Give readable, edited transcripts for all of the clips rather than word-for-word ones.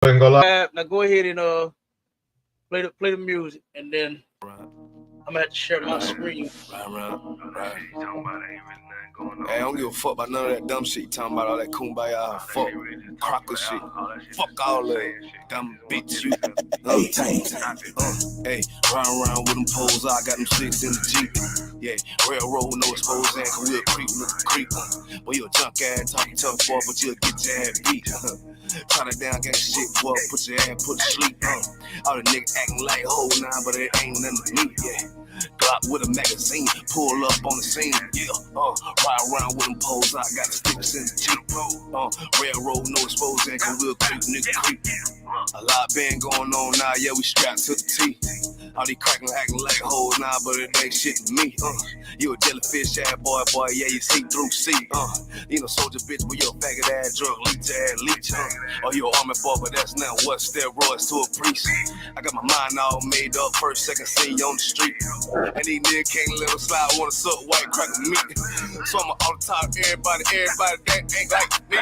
Now go ahead and play the music, and then I'm gonna have to share my screen. Right. Hey, I don't give a fuck about none of that dumb shit. You talking about all that kumbaya, fuck, crocker shit. Fuck all that dumb bitch. You. Hey, round with them poles. I got them six in the Jeep. Yeah, railroad, no exposed and we'll creep. Boy, you a junk ass, talking tough boy, but you'll get your ass beat. Try to down, get shit, boy, put your ass put to sleep. All the niggas acting like whole nine, but it ain't nothing to me. Yeah. Glock with a magazine, pull up on the scene, yeah. Ride around with them poles, I got the sticks in the Jeep. Railroad, no exposed, and we'll creep, nigga creep. A lot been going on now, yeah, we strapped to the T. All these cracking acting like hoes now, but it ain't shit to me. You a jellyfish ass boy, yeah, you see through C. You know, soldier bitch, but you a faggot ass drug leech. Or you a army boy, but that's not what steroids to a priest. I got my mind all made up, first, second scene on the street. And these niggas can't let them slide, wanna suck white crack of meat. So I'm on the top of everybody that ain't like me.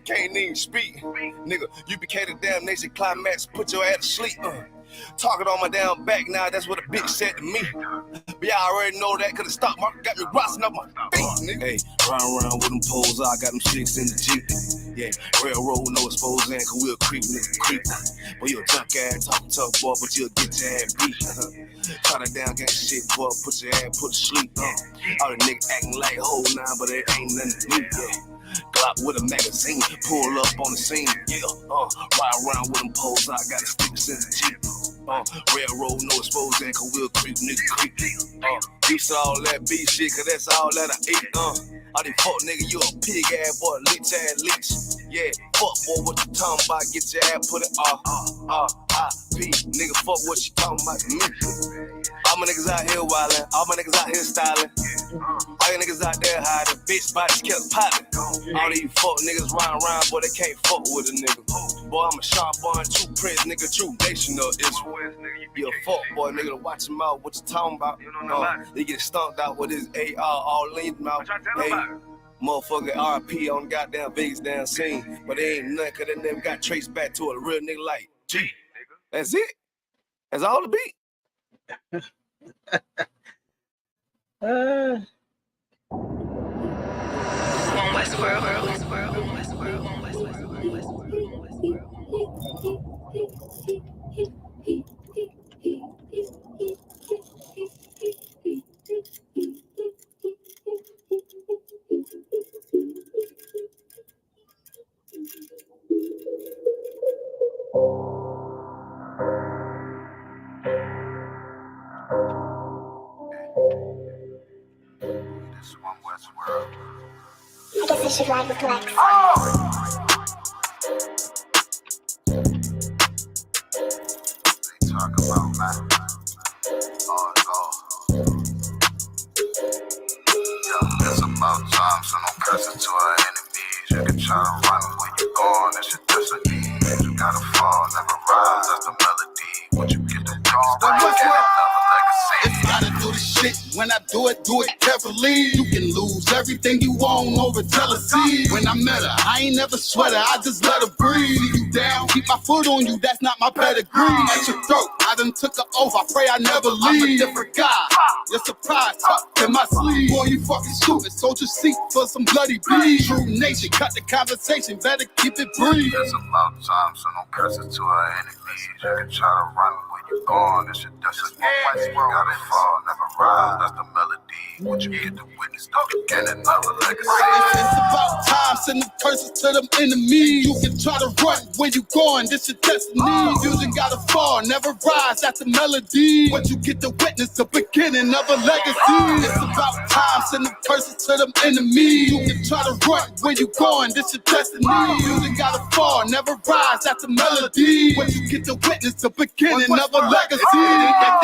Can't even speak. Nigga, you became the damn nation climax, put your ass to sleep. Talking on my damn back now, that's what a bitch said to me. But y'all already know that, cause the stock market got me rocking up my feet, nigga. Hey, round with them poles, I got them six in the Jeep. Yeah, railroad, no exposed and we'll creep, nigga, creep. Boy, you a junk ass, talking tough boy, but you'll get your ass beat. Try to down, get shit, boy, put your ass put to sleep. All the niggas acting like whole nine, but it ain't nothing to me, yeah. Glock with a magazine, pull up on the scene, yeah. Ride around with them poles, I got the sticks in the Jeep. Railroad, no exposed and we'll creep, nigga creep. Used to all that beef shit, cause that's all that I eat. All these fuck nigga, you a pig ass boy, leech. Yeah, fuck boy, what you talking about? Get your ass put it R.I.P. Nigga, fuck what you talking about to me. All my niggas out here wildin', all my niggas out here styling. All your niggas out there hiding, bitch bodies kept popping. All these fuck niggas riding around, boy, they can't fuck with a nigga. Boy, I'm a sharp boy, true prince, nigga, true nation of Israel. You a fuck boy, nigga, to watch him out, what you talking about? They get stumped out with his AR all lean mouth. Hey, motherfucker RP on goddamn Vegas damn scene. But they ain't nothing, cause they never got traced back to a real nigga like G. That's it. That's all the beat. I guess I should ride with Lex. They talk about man. It's about time, so no pressure to our enemies. You can try to run where you going, it's your destiny. You gotta fall, never rise, that's the melody. Once you get the dawn, then you get another legacy. If gotta do the shit, when I do it carefully. You can lose everything you own over jealousy. When I met her, I ain't never sweat her, I just let her breathe. See you down, keep my foot on you, that's not my pedigree. At your throat, I done took her oath, I pray I never leave. I'm a different guy, you're surprised, tucked in my sleeve. Boy, you fucking stupid, soldier seat for some bloody bleed. True nation, cut the conversation, better keep it brief. It's about time, so no pressure to our enemies. You can try to run where you going, it's your destiny. You gotta fall, never rise, that's the melody. Once you get to witness, don't get another legacy. It's about time, send the curses to them enemies. You can try to run where you going, this your destiny. You just gotta fall, never rise, that's the melody. Once you get to witness, the beginning of a legacy. It's about time, send the curses to them enemies. You can try to run where you going, this your destiny. You just gotta fall, never rise, that's the melody. Once you get to witness, the beginning of a legacy.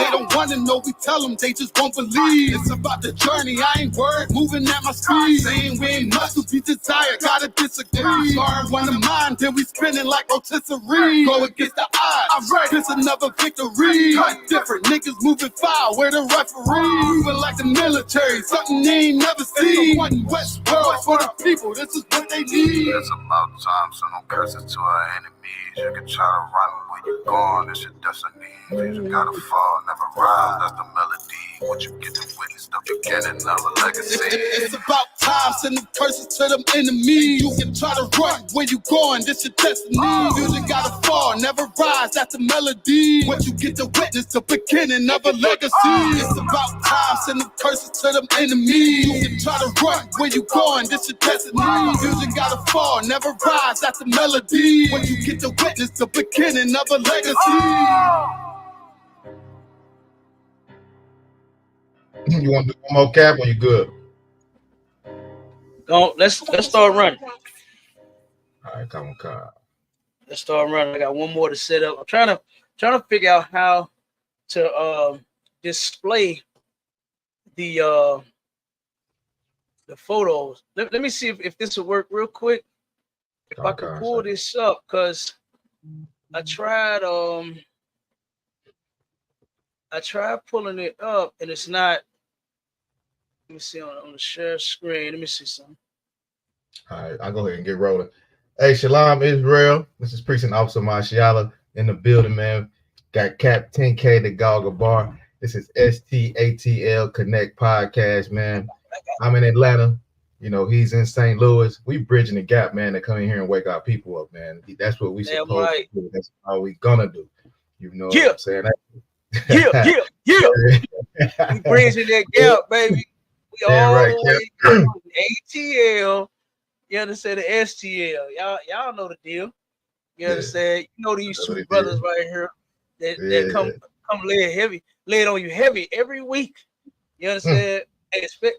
They don't wanna know, we tell them, they just won't believe. It's about the journey, I ain't worried, moving at my speed. Saying we ain't muscle, be desired, gotta disagree. Sorry, one of mine, then we spinning like rotisserie. Go against the odds. I'm ready. It's another victory. Cut different niggas moving foul. Where the referee moving like the military. Something they ain't never seen. One West world for the people. This is what they need. It's about time, so no curses to our enemies. You can try to run where you gone, it's your destiny. You gotta fall, never rise, that's the melody. What you get to witness, the beginning of a legacy. It's about time, send them curses to them enemies. You can try to run where you going, this your destiny. You gotta fall, never rise, that's the melody. What you get to witness, the beginning of a legacy. It's about time, send them curses to them enemies. You can try to run where you going, this your destiny. You gotta fall, never rise, that's the melody. What you get to witness, the beginning of a legacy. You want to do one more cap or you good? Go. Let's start running. All right, come on, Kyle. Let's start running. I got one more to set up. I'm trying to figure out how to display the photos. Let me see if this will work real quick. If I can pull this up, because I tried pulling it up and it's not. Let me see on the share screen. Let me see something. All right, I'll go ahead and get rolling. Hey, Shalom Israel. This is Precinct Officer Marshiala in the building, man. Got Cap 10K to Goggle Bar. This is STATL Connect Podcast, man. I'm in Atlanta. You know, he's in St. Louis. We bridging the gap, man, to come in here and wake our people up, man. That's what we supposed to do. That's how we gonna do. You know what I'm saying? We bridging that gap, baby. We all right, ATL. You understand the STL? Y'all know the deal. You understand? You know these two brothers right here that come lay it on you heavy every week. You understand?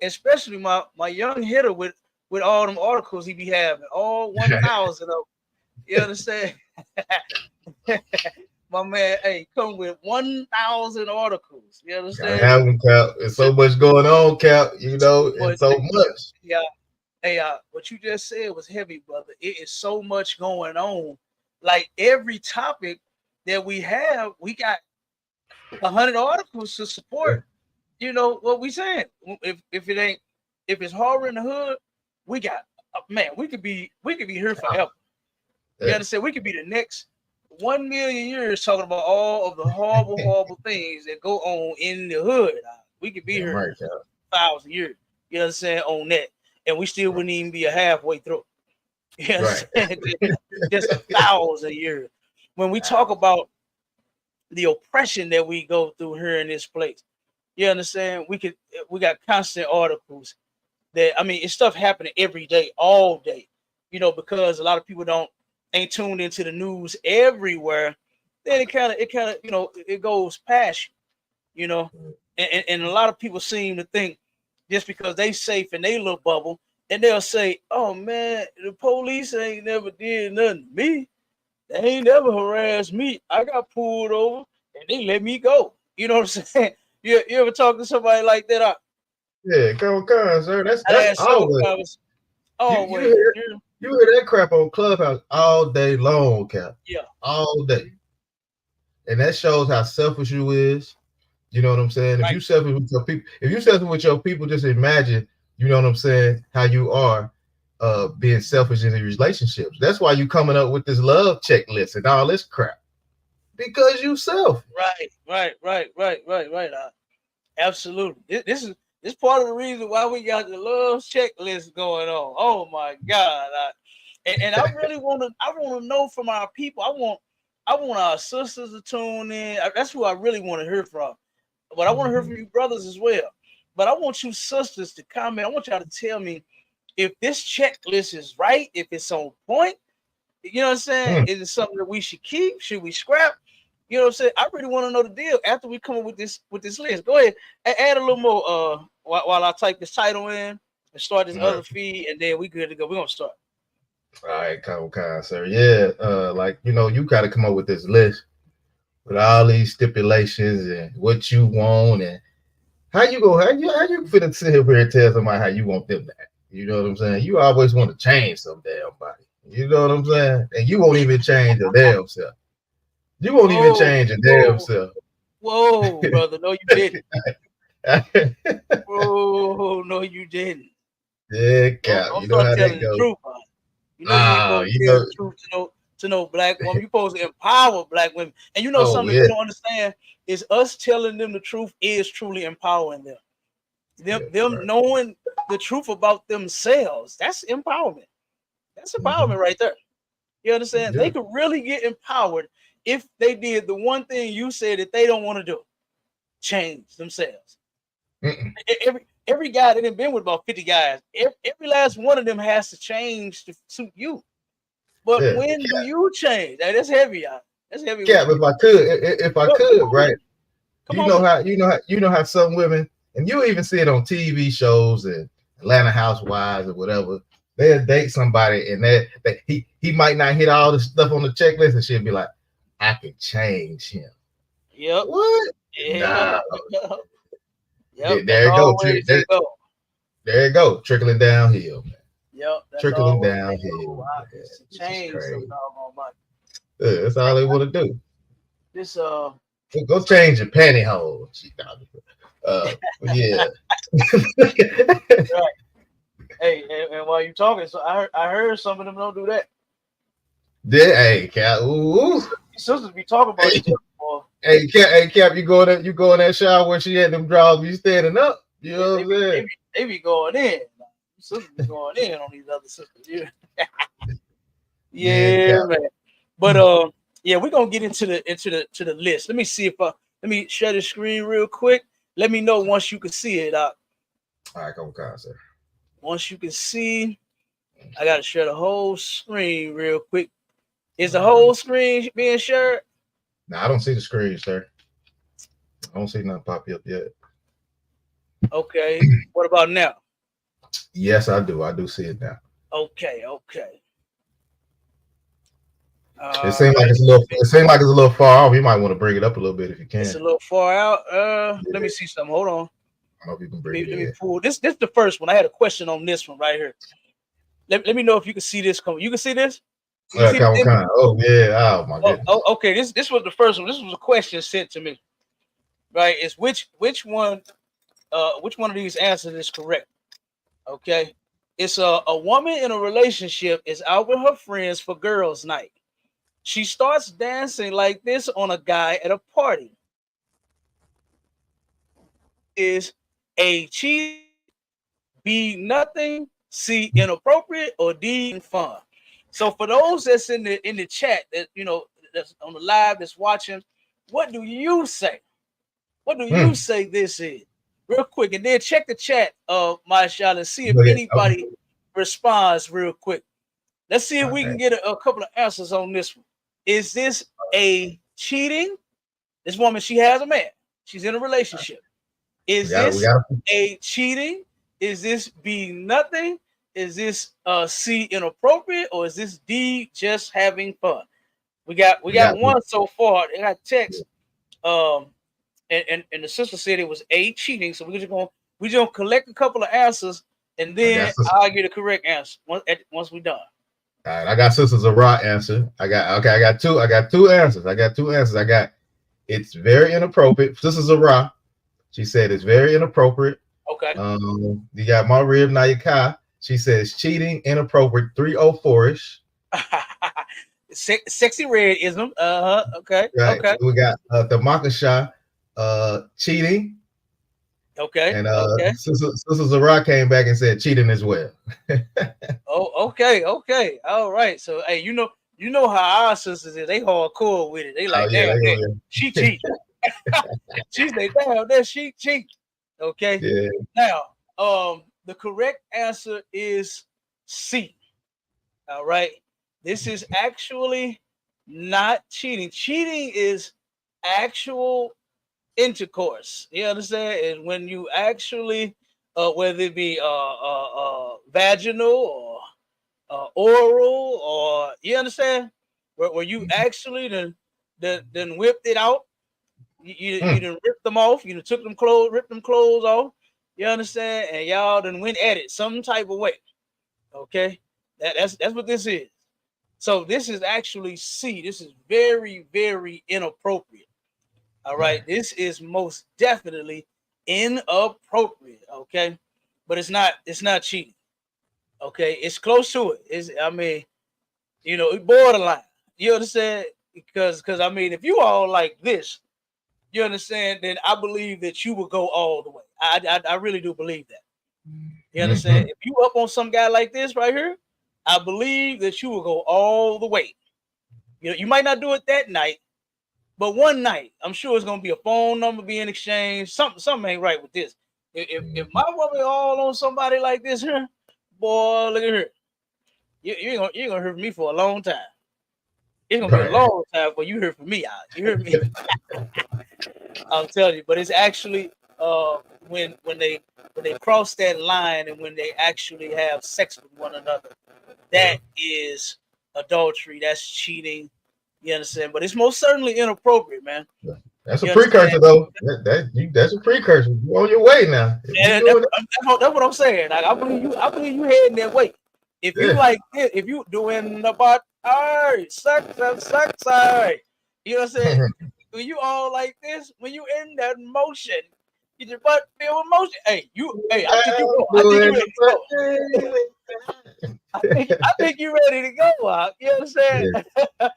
Especially my young hitter with all them articles he be having, all 1,000 of them. You understand? My man, hey, come with 1,000 articles. You understand? I have them, Cap. There's so much going on, Cap. You know, it's so much. Yeah. Hey, what you just said was heavy, brother. It is so much going on. Like every topic that we have, we got 100 articles to support. You know what we saying? If it's horror in the hood, we got man. We could be here forever. You understand? We could be the next 1 million years talking about all of the horrible things that go on in the hood. We could be here 1,000 years. You understand? On that, and we still wouldn't even be halfway through. You understand? Just 1,000 years. When we talk about the oppression that we go through here in this place, you understand? We got constant articles that, I mean, it's stuff happening every day, all day, you know, because a lot of people ain't tuned into the news everywhere. Then it kind of, you know, it goes past you know, and a lot of people seem to think just because they safe in their little bubble, and they'll say, oh man, the police ain't never did nothing to me. They ain't never harassed me. I got pulled over and they let me go. You know what I'm saying? You ever talk to somebody like that? Yeah, come on, sir. That's always. You hear that crap on Clubhouse all day long, Cap. Yeah. All day. And that shows how selfish you is. You know what I'm saying? Right. If you selfish with your people, just imagine, you know what I'm saying, how you are being selfish in the relationships. That's why you coming up with this love checklist and all this crap. Because you selfish. Right. Absolutely. This part of the reason why we got the love checklist going on. Oh my God. And I really want to know from our people. I want our sisters to tune in. That's who I really want to hear from. But I want to hear from you brothers as well. But I want you sisters to comment. I want y'all to tell me if this checklist is right, if it's on point. You know what I'm saying? Is it something that we should keep? Should we scrap? You know what I'm saying? I really want to know the deal after we come up with this list. Go ahead and add a little more while I type this title in and start this other feed, and then we good to go. We're gonna start. All right, come, sir. Yeah, like you know, you gotta come up with this list with all these stipulations and what you want and how you finna sit here and tell somebody how you want them to act. You know what I'm saying? You always want to change some damn body. You know what I'm saying? And you won't even change your damn self. You won't even Whoa, change your damn whoa, self. whoa, brother. No, you didn't. Whoa, no, you didn't. Yeah, Don't, Cap. don't You know start how telling that the goes. truth, man. You know you ain't Ah, supposed you to tell know. the truth to no black woman. You supposed to empower black women. And you know Oh something that yeah, they don't understand is us telling them the truth is truly empowering them. yeah, Them right. knowing the truth about themselves. That's empowerment. That's Mm-hmm. empowerment right there. You understand? Yeah. They could really get empowered if they did the one thing you said that they don't want to do: change themselves. Mm-mm. Every guy that done been with about 50 guys, every last one of them has to change to suit you. But Yeah. when do you change? Hey, that's heavy, y'all. That's Cap, heavyweight. if I could, if I Come could, on, right? come on with it. You know how some women, and you even see it on TV shows and Atlanta Housewives or whatever. They'll date somebody and that he might not hit all the stuff on the checklist, and she'll be like, I can change him. Yep, What? yeah, Nah. yep. That's There you go. always they go. There you go. Trickling downhill, man. Yep, that's Trickling always they downhill. go. Man. It's to This is change some crazy. doggone body. That's all they want to do. This Go change your pantyhose. Yeah. right. Hey, and while you talking, so I heard some of them don't do that. Hey, Cap. Ooh. Your sisters be talking about Hey, each other, boy. hey, Cap, you go in that shower where she had them drawers, you standing up. You Yeah, know what I'm saying? they be going in. Your sisters be going in on these other sisters. Yeah, Yeah, yeah, Cap. man. But yeah, we're gonna get into the list. Let me see if let me share the screen real quick. Let me know once you can see it. All right, come on, sir. Once you can see, I gotta share the whole screen real quick. Is the whole screen being shared? Now I don't see the screen, sir. I don't see nothing pop up yet. Okay. What about now? Yes, I do. I do see it now. Okay, okay. It All seems like right. it's a little. It seems like it's a little far off. You might want to bring it up a little bit if you It's a can. little far out. Yeah, Let me see something. Hold on. I don't know if you can Let bring me it let me in. pull this. This is the first one. I had a question on this one right here. Let me know if you can see this coming. You can see this? You can see this Come image? on. Oh yeah. Oh my Oh, goodness. okay. This was the first one. This was a question sent to me. Right? Is which one of these answers is correct? Okay. It's a woman in a relationship is out with her friends for girls' night. She starts dancing like this on a guy at a party. Is A, cheat, B, nothing, C, inappropriate, or D, fun. So for those that's in the chat that that's on the live that's watching, what do you say? What do you Hmm. say this is? Real quick, and then check the chat of my shot and see if Look at. Okay. anybody responds real quick. Let's see if All we can right. get a couple of answers on this one. Is this A, cheating? This woman, she has a man. She's in a relationship. We Is got it. We this got it. A, cheating? Is this B, nothing? Is this C, inappropriate? Or is this D, just having fun? We got We one so far. They got text. Um, and the sister said it was A, cheating. So we're just gonna collect a couple of answers, and I then got sisters. I'll get a correct answer once we're done. All right. I got sisters a raw answer. I got okay. I got two. I got two answers. I got two answers. I got it's very inappropriate. Sisters a raw. She said it's very inappropriate. Okay. You got Maria Nayaka. She says cheating, inappropriate, 304ish. Sexy red ism. Okay. Right. Okay. We got the Makasha cheating. Okay. And Okay. Sister Zara came back and said cheating as well. Oh, okay. Okay. All right. So hey, you know how our sisters is. They hardcore with it. They Oh like, yeah, damn they that. go She cheat. She's like, damn that she cheat. Okay. yeah. Now, the correct answer is C. All right. This is actually not cheating. Cheating is actual intercourse. You understand? Is when you actually, whether it be vaginal or oral, or you understand, where you actually then whipped it out. You Mm. done ripped them off. You done took them clothes, ripped them clothes off. You understand? And y'all then went at it some type of way. Okay, that's what this is. So this is actually C. This is very, very inappropriate. All right. This is most definitely inappropriate. Okay. But it's not cheating. Okay. It's close to it. I mean, borderline. You understand? Because I mean, if you all like this, you understand, then I believe that you will go all the way. I really do believe that. You understand? If you up on some guy like this right here, I believe that you will go all the way. You might not do it that night, but one night, I'm sure it's gonna be a phone number being exchanged. Something ain't right with this. If my woman all on somebody like this here, boy, look at her. You're gonna hear from me for a long time. It's gonna be a long time before you hear from me out. You hear me? I'm telling you, but it's actually when they cross that line and when they actually have sex with one another, that is adultery. That's cheating. You understand? But it's most certainly inappropriate, man. That's a precursor, though. That's a precursor. You're on your way now. Yeah, that's what I'm saying. Like, I believe you heading that way. If you like it, if you doing about all right, suck, you know what I'm saying? When you all like this, when you in that motion, get your butt filled with motion. I think you ready to go. I think you ready to go. You know what I'm saying? Yeah.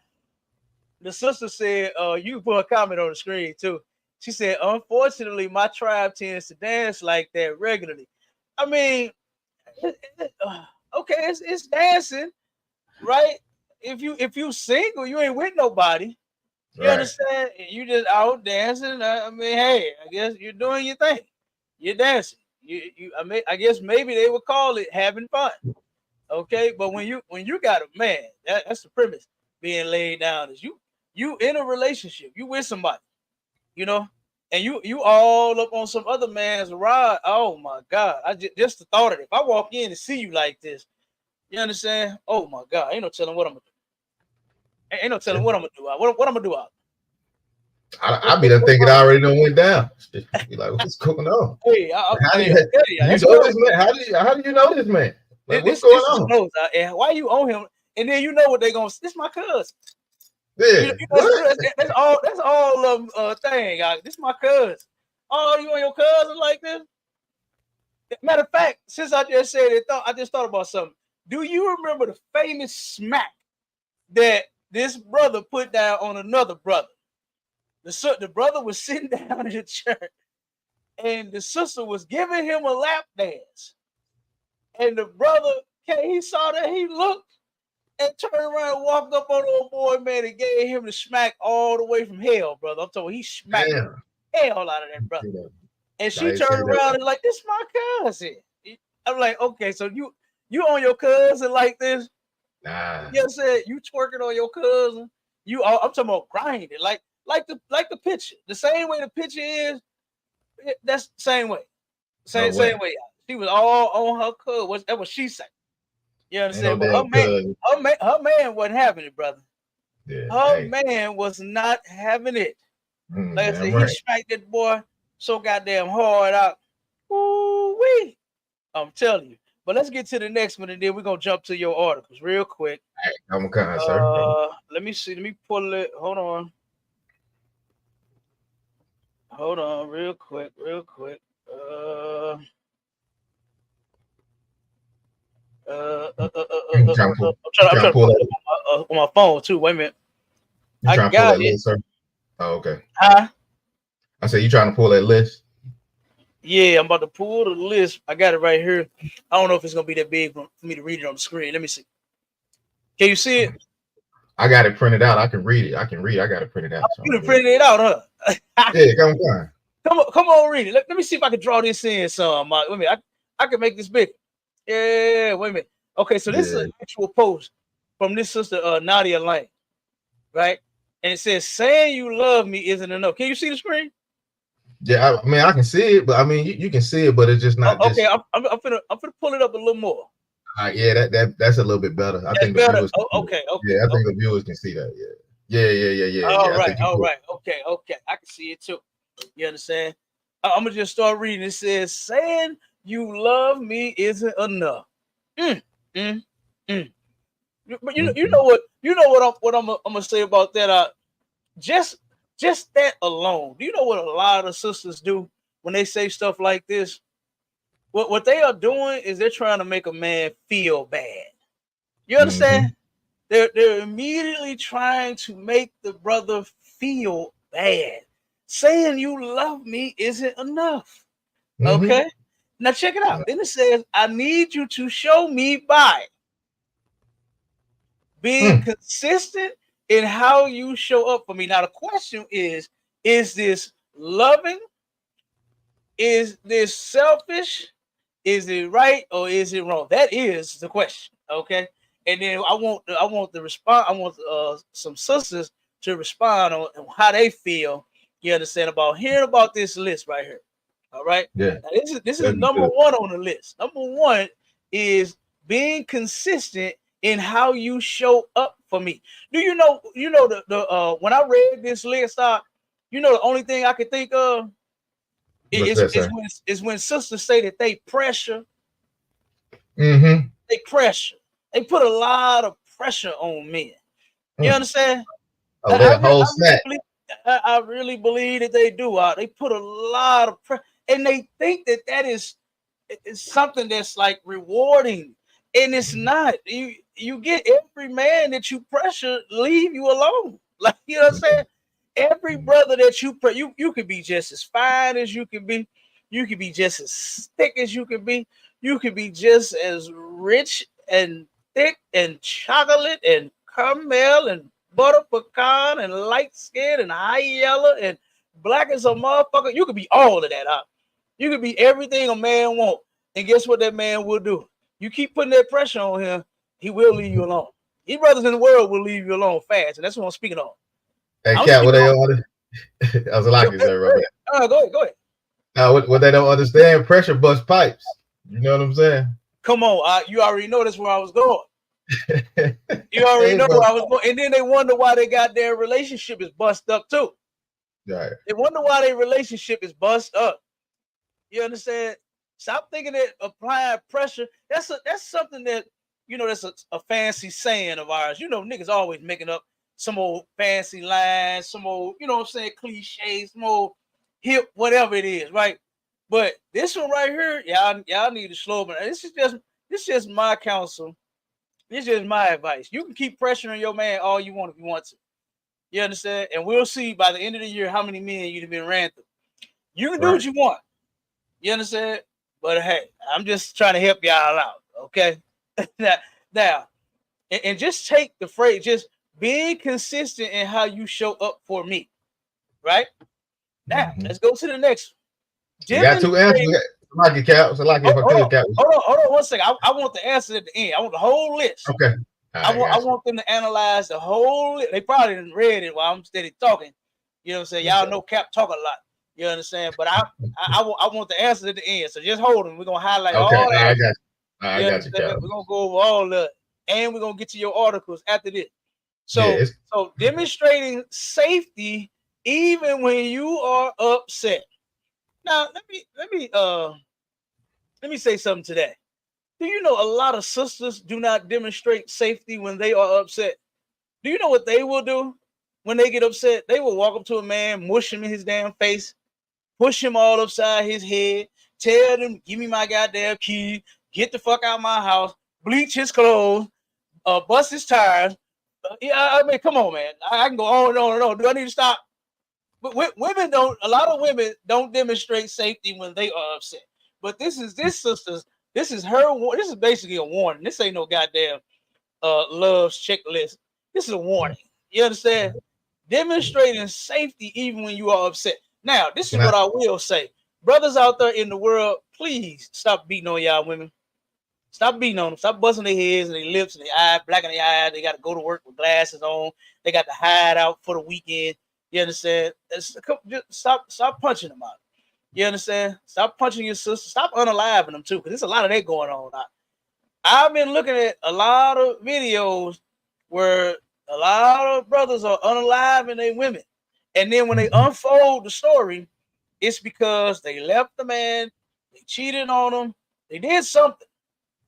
The sister said, you put a comment on the screen too. She said, unfortunately, my tribe tends to dance like that regularly. I mean, okay, it's dancing, right? If you single, you ain't with nobody. You understand? You just out dancing. I mean, hey, I guess you're doing your thing. You're dancing. I guess maybe they would call it having fun. Okay, but when you got a man, that's the premise being laid down is you in a relationship, you with somebody, and you all up on some other man's ride. Oh my God, I just the thought of it. If I walk in and see you like this, you understand? Oh my God, ain't no telling what I'm gonna do. Ain't no telling what I'm gonna do. What I'm gonna do out. I be done thinking I already know went down. Be like, what's going on? Hey, how do you know this man? How do you know this man? Like, what's going on? Close, why you own him? And then you know what they gonna. This my cousin. Yeah, that's all thing. This my cousin. Oh, you and your cousin like this? Matter of fact, since I just said it, I just thought about something. Do you remember the famous smack that this brother put down on another brother? The brother was sitting down in the church, and the sister was giving him a lap dance. And the brother, he saw that, he looked and turned around and walked up on the old boy, man, and gave him the smack all the way from hell, brother. I'm talking, he smacked the hell out of that brother. And she turned around and like, this is my cousin. I'm like, okay, so you on your cousin like this? Nah. You know what I'm saying? You twerking on your cousin. I'm talking about grinding, like the picture. The same way the picture is, that's the same way. Same way. She was all on her cousin. That's what she said. You understand? But her man wasn't having it, brother. Yeah, her man was not having it. Like I said, he smacked that boy so goddamn hard out. Ooh-wee. I'm telling you. But let's get to the next one, and then we're gonna jump to your articles real quick. I'm kind, sir. Let me see. Let me pull it. Hold on. Real quick. I'm trying to pull it on my phone too. Wait a minute. I got it. List, sir? Oh, okay. Huh? I said you trying to pull that list? Yeah, I'm about to pull the list. I got it right here. I don't know if it's gonna be that big for me to read it on the screen. Let me see. Can you see it? I got it printed out. I can read it. I got it printed out. You printed it out, huh? Yeah, come on. Come on, read it. Let me see if I can draw this in some. Wait a minute. I can make this bigger. Yeah, wait a minute. Okay, so this is an actual post from this sister Nadia Lane, right? And it says, "Saying you love me isn't enough." Can you see the screen? Yeah, I mean I can see it, but I mean you can see it, but it's just not. Okay, I'm gonna pull it up a little more. Yeah, that's a little bit better. I think better. The viewers okay. Yeah, I think the viewers can see that. Yeah. All right. Okay. I can see it too. You understand? I'm gonna just start reading. It says, "Saying you love me isn't enough." But you know You know what I'm gonna say about that? Just that alone. Do you know what a lot of sisters do when they say stuff like this? What they are doing is they're trying to make a man feel bad. You understand? They're immediately trying to make the brother feel bad. Saying you love me isn't enough. Okay? Now check it out. Then it says, I need you to show me by being consistent in how you show up for me. Now the question is this loving? Is this selfish? Is it right or is it wrong? That is the question. Okay. And then I want the response. I want some sisters to respond on how they feel. You understand about hearing about this list right here. All right. Yeah. Now, this is number one on the list. Number one is being consistent in how you show up for me. Do you know the when I read this list, you know the only thing I could think of is when sisters say that they pressure. They pressure. They put a lot of pressure on men. You understand? Oh, that whole set. I really believe that they do. They put a lot of pressure, and they think that is something that's like rewarding, and it's not. You get every man that you pressure leave you alone. Like, you know what I'm saying? Every brother that you could be just as fine as you can be. You could be just as thick as you can be. You could be just as rich and thick and chocolate and caramel and butter pecan and light skin and high yellow and black as a motherfucker. You could be all of that. You could be everything a man want. And guess what that man will do? You keep putting that pressure on him, he will leave you alone. These brothers in the world will leave you alone fast. And that's what I'm speaking on. Hey, Cat, what they don't I was like, sir, Robert. Go ahead. What they don't understand, pressure bust pipes. You know what I'm saying? Come on, you already know that's where I was going. You already know where I was going. And then they wonder why they got their relationship is bust up too. Right. They wonder why their relationship is bust up. You understand? Stop thinking that applying pressure, that's something that, you know, that's a fancy saying of ours. You know, niggas always making up some old fancy lines, some old, you know what I'm saying, cliches, some old hip, whatever it is, right? But this one right here, y'all need to slow down. This is just my counsel. This is just my advice. You can keep pressuring your man all you want if you want to. You understand? And we'll see by the end of the year how many men you've been ran through. You can do what you want. You understand? But hey, I'm just trying to help y'all out. Okay. now, and just take the phrase, just being consistent in how you show up for me. Right? Now, let's go to the next one. You got two answers. Like it, Cap. So like it, hold on 1 second. I want the answer at the end. I want the whole list. Okay. I want them to analyze the whole list. They probably didn't read it while I'm steady talking. You know what I'm saying? Y'all know Cap talk a lot. You understand? But I want the answer at the end. So just hold them. We're gonna highlight all that. I got you, Cap. We're gonna go over all that, and we're gonna get to your articles after this. So demonstrating safety even when you are upset. Now let me say something to that. Do you know a lot of sisters do not demonstrate safety when they are upset? Do you know what they will do when they get upset? They will walk up to a man, mush him in his damn face, push him all upside his head, tell them, give me my goddamn key, get the fuck out of my house, bleach his clothes, bust his tires. I mean, come on, man. I can go on and on and on. Do I need to stop? But a lot of women don't demonstrate safety when they are upset. But this is sister's. This is basically a warning. This ain't no goddamn love's checklist. This is a warning. You understand? Demonstrating safety even when you are upset. Now, this is what I will say. Brothers out there in the world, please stop beating on y'all women. Stop beating on them. Stop busting their heads and their lips and their eyes, blacking their eyes. They got to go to work with glasses on. They got to hide out for the weekend. You understand? Just stop punching them out. You understand? Stop punching your sister. Stop unaliving them too, because there's a lot of that going on. I've been looking at a lot of videos where a lot of brothers are unaliving their women, and then when they unfold the story, it's because they left the man, they cheated on him, they did something.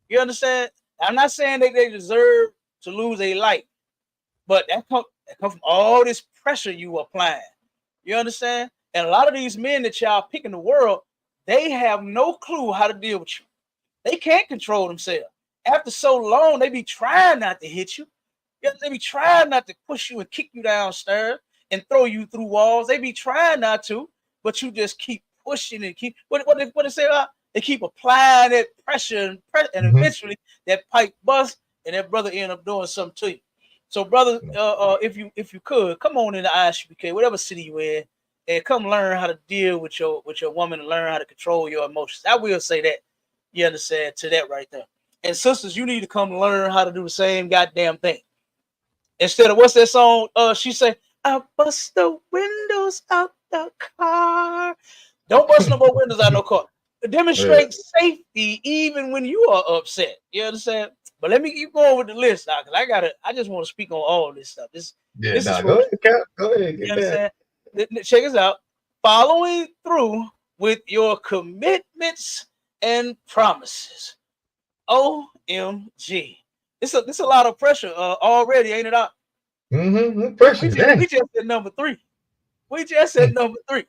You understand? I'm not saying that they deserve to lose their life, But that come from all this pressure you applying. You understand? And a lot of these men that y'all pick in the world, they have no clue how to deal with you. They can't control themselves. After so long, they be trying not to hit you. They be trying not to push you and kick you downstairs and throw you through walls. They be trying not to, but you just keep pushing and keep what they say about they keep applying that pressure and eventually that pipe busts and that brother end up doing something to you. So, brother, if you could come on into ISUPK, whatever city you in, and come learn how to deal with your woman and learn how to control your emotions. I will say that. You understand to that right there. And sisters, you need to come learn how to do the same goddamn thing. Instead of what's that song? She say, "I bust the windows out the car." Don't bust no more windows out no car. Demonstrate safety even when you are upset. You understand? But let me keep going with the list now, because I just want to speak on all this stuff. This is go ahead, Cap. Go ahead, you understand? Check this out. Following through with your commitments and promises. OMG. It's a lot of pressure already, ain't it? Pressure. We just said number 3. We just said number 3.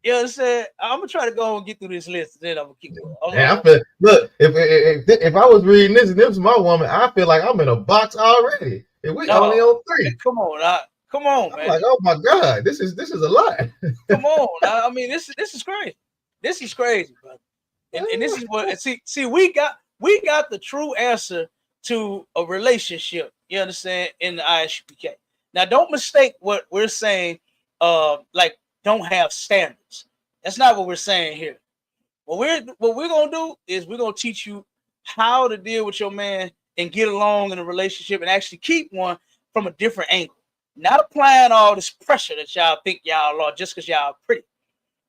You know what I'm saying? I'm gonna try to go and get through this list, and then I'm gonna keep going. I feel, look, if I was reading this and this was my woman, I feel like I'm in a box already. And we only on 3. Come on, come on, man. I'm like, oh my God, this is a lot. Come on, I mean, this is crazy. This is crazy, brother. And this is what see we got the true answer to a relationship. You understand? In the ISUPK. Now, don't mistake what we're saying. Like, don't have standards. That's not what we're saying here. What we're gonna do is we're gonna teach you how to deal with your man and get along in a relationship and actually keep one from a different angle. Not applying all this pressure that y'all think y'all are just because y'all are pretty.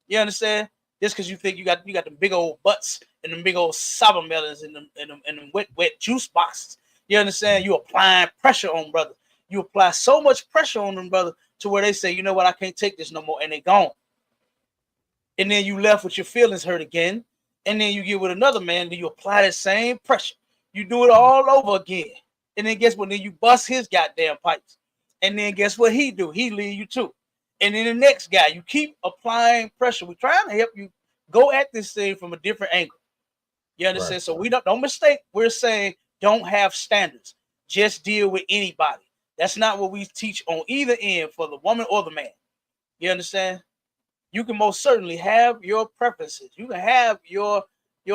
You understand? Just because you think you got them big old butts and them big old sour melons and them wet juice boxes. You understand? You applying pressure on brother. You apply so much pressure on them, brother, to where they say, you know what, I can't take this no more, and they gone. And then you left with your feelings hurt again, and then you get with another man, then you apply that same pressure. You do it all over again. And then guess what? Then you bust his goddamn pipes. And then guess what he do? He leave you too. And then the next guy, you keep applying pressure. We're trying to help you go at this thing from a different angle. You understand? Right. So we don't mistake. We're saying don't have standards. Just deal with anybody. That's not what we teach on either end for the woman or the man. You understand? You can most certainly have your preferences. You can have your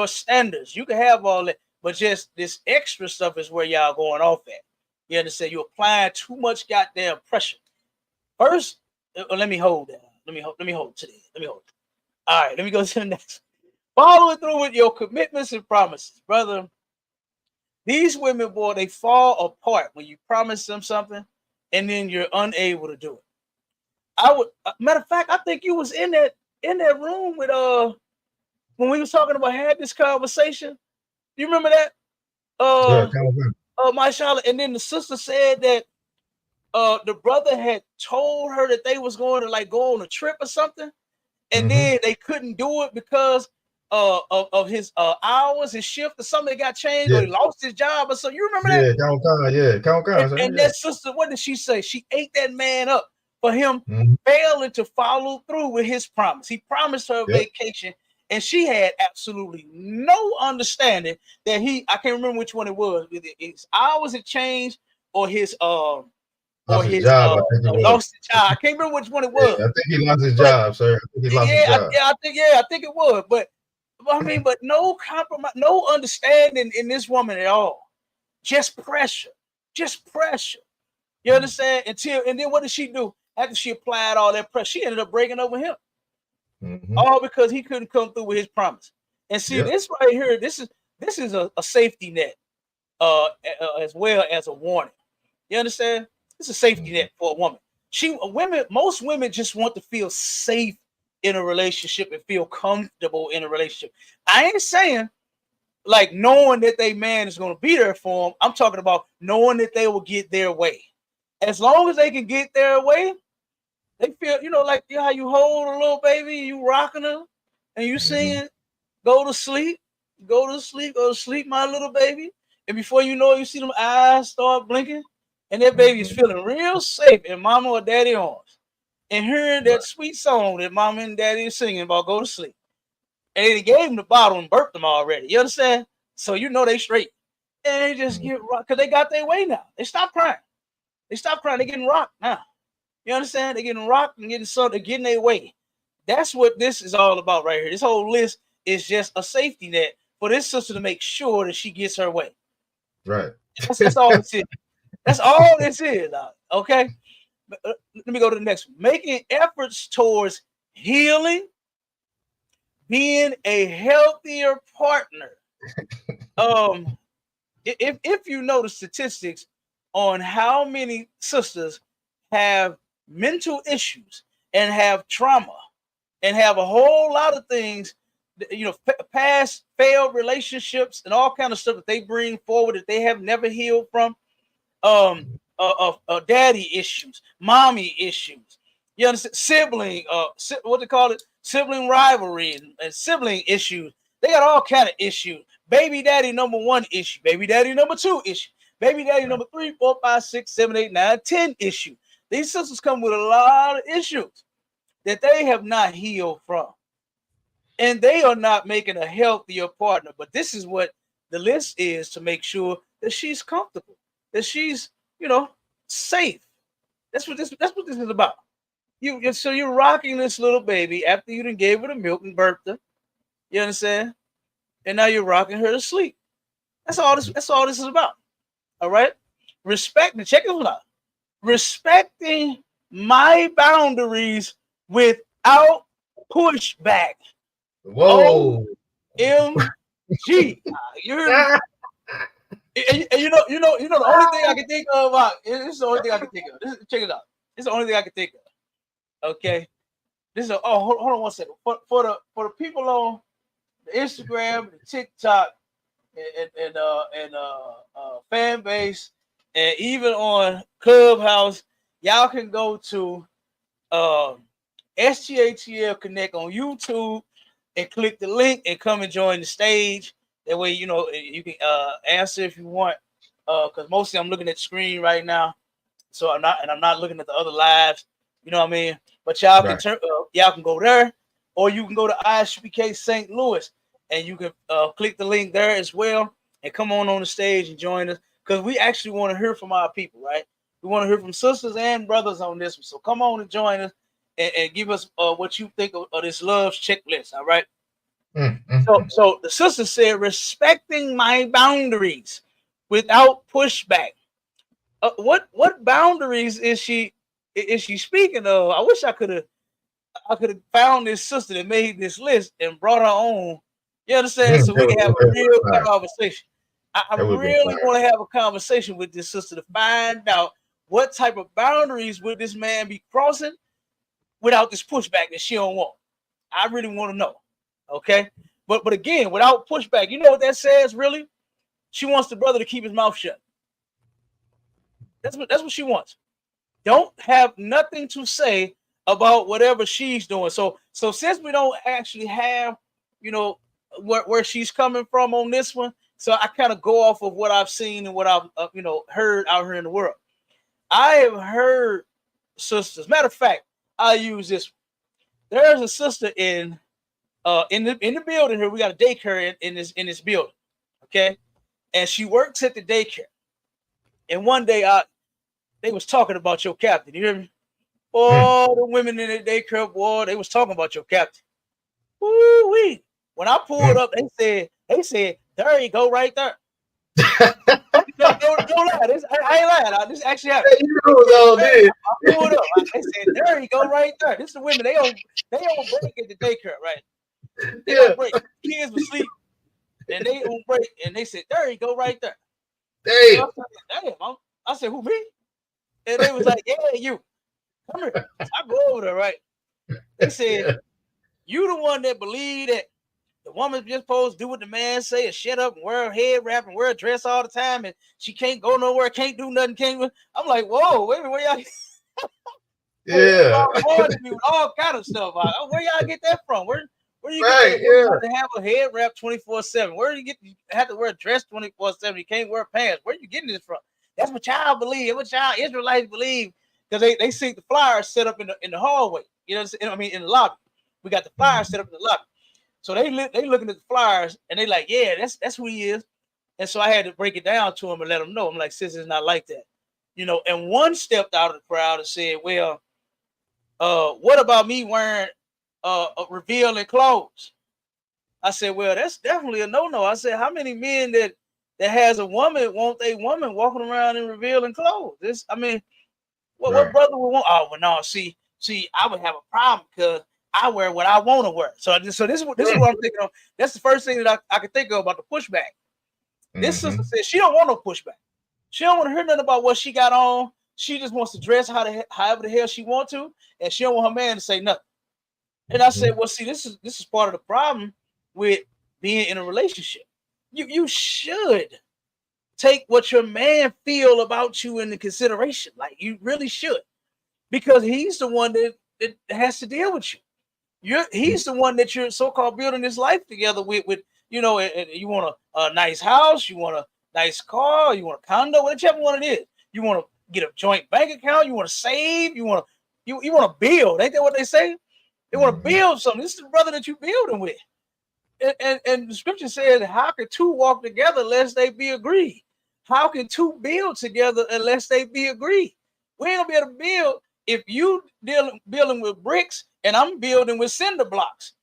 standards. You can have all that. But just this extra stuff is where y'all going off at. You understand? You're applying too much goddamn pressure. First, let me hold that. Let me hold today. Let me hold it. All right, let me go to the next. Following through with your commitments and promises, brother. These women, boy, they fall apart when you promise them something and then you're unable to do it. Matter of fact, I think you was in that room with when we was talking about had this conversation. You remember that? My Charlotte, and then the sister said that the brother had told her that they was going to like go on a trip or something, and then they couldn't do it because of his hours, his shift or something got changed, or he lost his job or something. You remember that? And that sister, what did she say? She ate that man up for him failing to follow through with his promise. He promised her a vacation, and she had absolutely no understanding that I can't remember which one it was. His hours had changed, or his lost his job. I can't remember which one it was. I think he lost his job, sir. I think he lost his job. I think it was. But I mean, but no compromise, no understanding in this woman at all. Just pressure. You understand? And then what did she do after she applied all that pressure? She ended up breaking up with him. All because he couldn't come through with his promise. And see, this right here, this is a safety net, as well as a warning. You understand? It's a safety net for a woman. Most women just want to feel safe in a relationship and feel comfortable in a relationship. I ain't saying like knowing that they man is going to be there for them. I'm talking about knowing that they will get their way. As long as they can get their way, they feel, like how you hold a little baby, you rocking her, and you saying, go to sleep, my little baby. And before you know it, you see them eyes start blinking, and that baby is feeling real safe in mama or daddy arms, and hearing that sweet song that mama and daddy is singing about go to sleep, and they gave them the bottle and burped them already. You understand? So you know they straight, and they just get rocked because they got their way now. They stop crying. They stop crying. They're getting rocked now. You understand? They're getting rocked and getting so they're getting their way. That's what this is all about right here. This whole list is just a safety net for this sister to make sure that she gets her way. Right. That's all this is. That's all this is. Okay. Let me go to the next one. Making efforts towards healing, being a healthier partner. If you know the statistics on how many sisters have mental issues and have trauma and have a whole lot of things, you know, past failed relationships and all kind of stuff that they bring forward that they have never healed from, daddy issues, mommy issues, you understand, sibling, what they call it, sibling rivalry and sibling issues. They got all kind of issues. Baby daddy number 1 issue, baby daddy number 2 issue, baby daddy number 3, 4, 5, 6, 7, 8, 9, 10 issue. These sisters come with a lot of issues that they have not healed from. And they are not making a healthier partner. But this is what the list is, to make sure that she's comfortable, that she's, you know, safe. That's what this is about. So you're rocking this little baby after you done gave her the milk and birthed her. You understand? And now you're rocking her to sleep. That's all this is about. All right? Respecting, check this one out. Respecting my boundaries without pushback. Whoa. OMG. You're and you know the only thing I can think of, this is the only thing I can think of. Check it out. This is the only thing I can think of. Okay. This is hold on 1 second. For the people on the Instagram, the TikTok, and fan base, and even on Clubhouse, y'all can go to SGATL Connect on YouTube and click the link and come and join the stage. That way, you know, you can answer if you want, because mostly I'm looking at the screen right now, so I'm not looking at the other lives. You know what I mean? But y'all can y'all can go there, or you can go to ISUPK St. Louis, and you can click the link there as well, and come on the stage and join us, because we actually want to hear from our people, right? We want to hear from sisters and brothers on this one. So come on and join us and give us what you think of this love's checklist. All right. So the sister said, respecting my boundaries without pushback. What boundaries is she speaking of? I wish I could have found this sister that made this list and brought her on. You understand? So we can have a real conversation. I really want to have a conversation with this sister to find out what type of boundaries would this man be crossing without this pushback that she don't want. I really want to know. Okay. But again, without pushback, you know what that says, really? She wants the brother to keep his mouth shut. That's what she wants. Don't have nothing to say about whatever she's doing. So since we don't actually have, you know, where she's coming from on this one, so I kind of go off of what I've seen and what I've heard out here in the world. I have heard sisters. Matter of fact, I use this. There's a sister in the building here. We got a daycare in this building, okay? And she works at the daycare. And one day, they was talking about your captain. You hear me? Oh, the women in the daycare, boy, they was talking about your captain. Woo-wee. When I pulled up, they said, there you go, right there. Don't lie. I ain't lying. This actually happened. I pulled up. They said, there you go, right there. This is the women. They don't break at the daycare, right? They don't break. Kids will sleep, and they don't break. And they said, there you go, right there. Damn. I said, who, me? And they was like, yeah, you. Come here. I go over there, right? They said, you the one that believe that the woman's just supposed to do what the man say and shut up and wear a head wrap and wear a dress all the time, and she can't go nowhere, can't do nothing, I'm like, whoa, wait a minute, where y'all? Yeah. With all kind of stuff. Where y'all get that from? Where you get to have a head wrap 24/7? Where do you have to wear a dress 24/7? You can't wear pants. Where are you getting this from? That's what y'all believe. What y'all Israelites believe. Because they see the flyers set up in the hallway. You know what I'm saying? I mean, in the lobby. We got the flyers set up in the lobby. So they looking at the flyers and they like, yeah, that's who he is. And so I had to break it down to him and let them know. I'm like, sis, it's not like that. You know, and one stepped out of the crowd and said, well, what about me wearing revealing clothes? I said, well, that's definitely a no-no. I said, how many men that has a woman want a woman walking around in revealing clothes? This, I mean, what brother would want? Oh, well, no, see, I would have a problem because I wear what I want to wear. So this is what I'm thinking of. That's the first thing that I could think of about the pushback. This sister said she don't want no pushback. She don't want to hear nothing about what she got on. She just wants to dress however the hell she want to, and she don't want her man to say nothing. And I said, well, see, this is part of the problem with being in a relationship. You should take what your man feel about you into consideration. Like you really should, because he's the one that has to deal with you. He's the one that you're so-called building this life together with you know, and you want a nice house, you want a nice car, you want a condo, whichever one it is. You want to get a joint bank account, you want to save, you want to build. Ain't that what they say? They want to build something. This is the brother that you're building with. And the scripture says, how can two walk together unless they be agreed? How can two build together unless they be agreed? We ain't gonna be able to build if you building with bricks and I'm building with cinder blocks.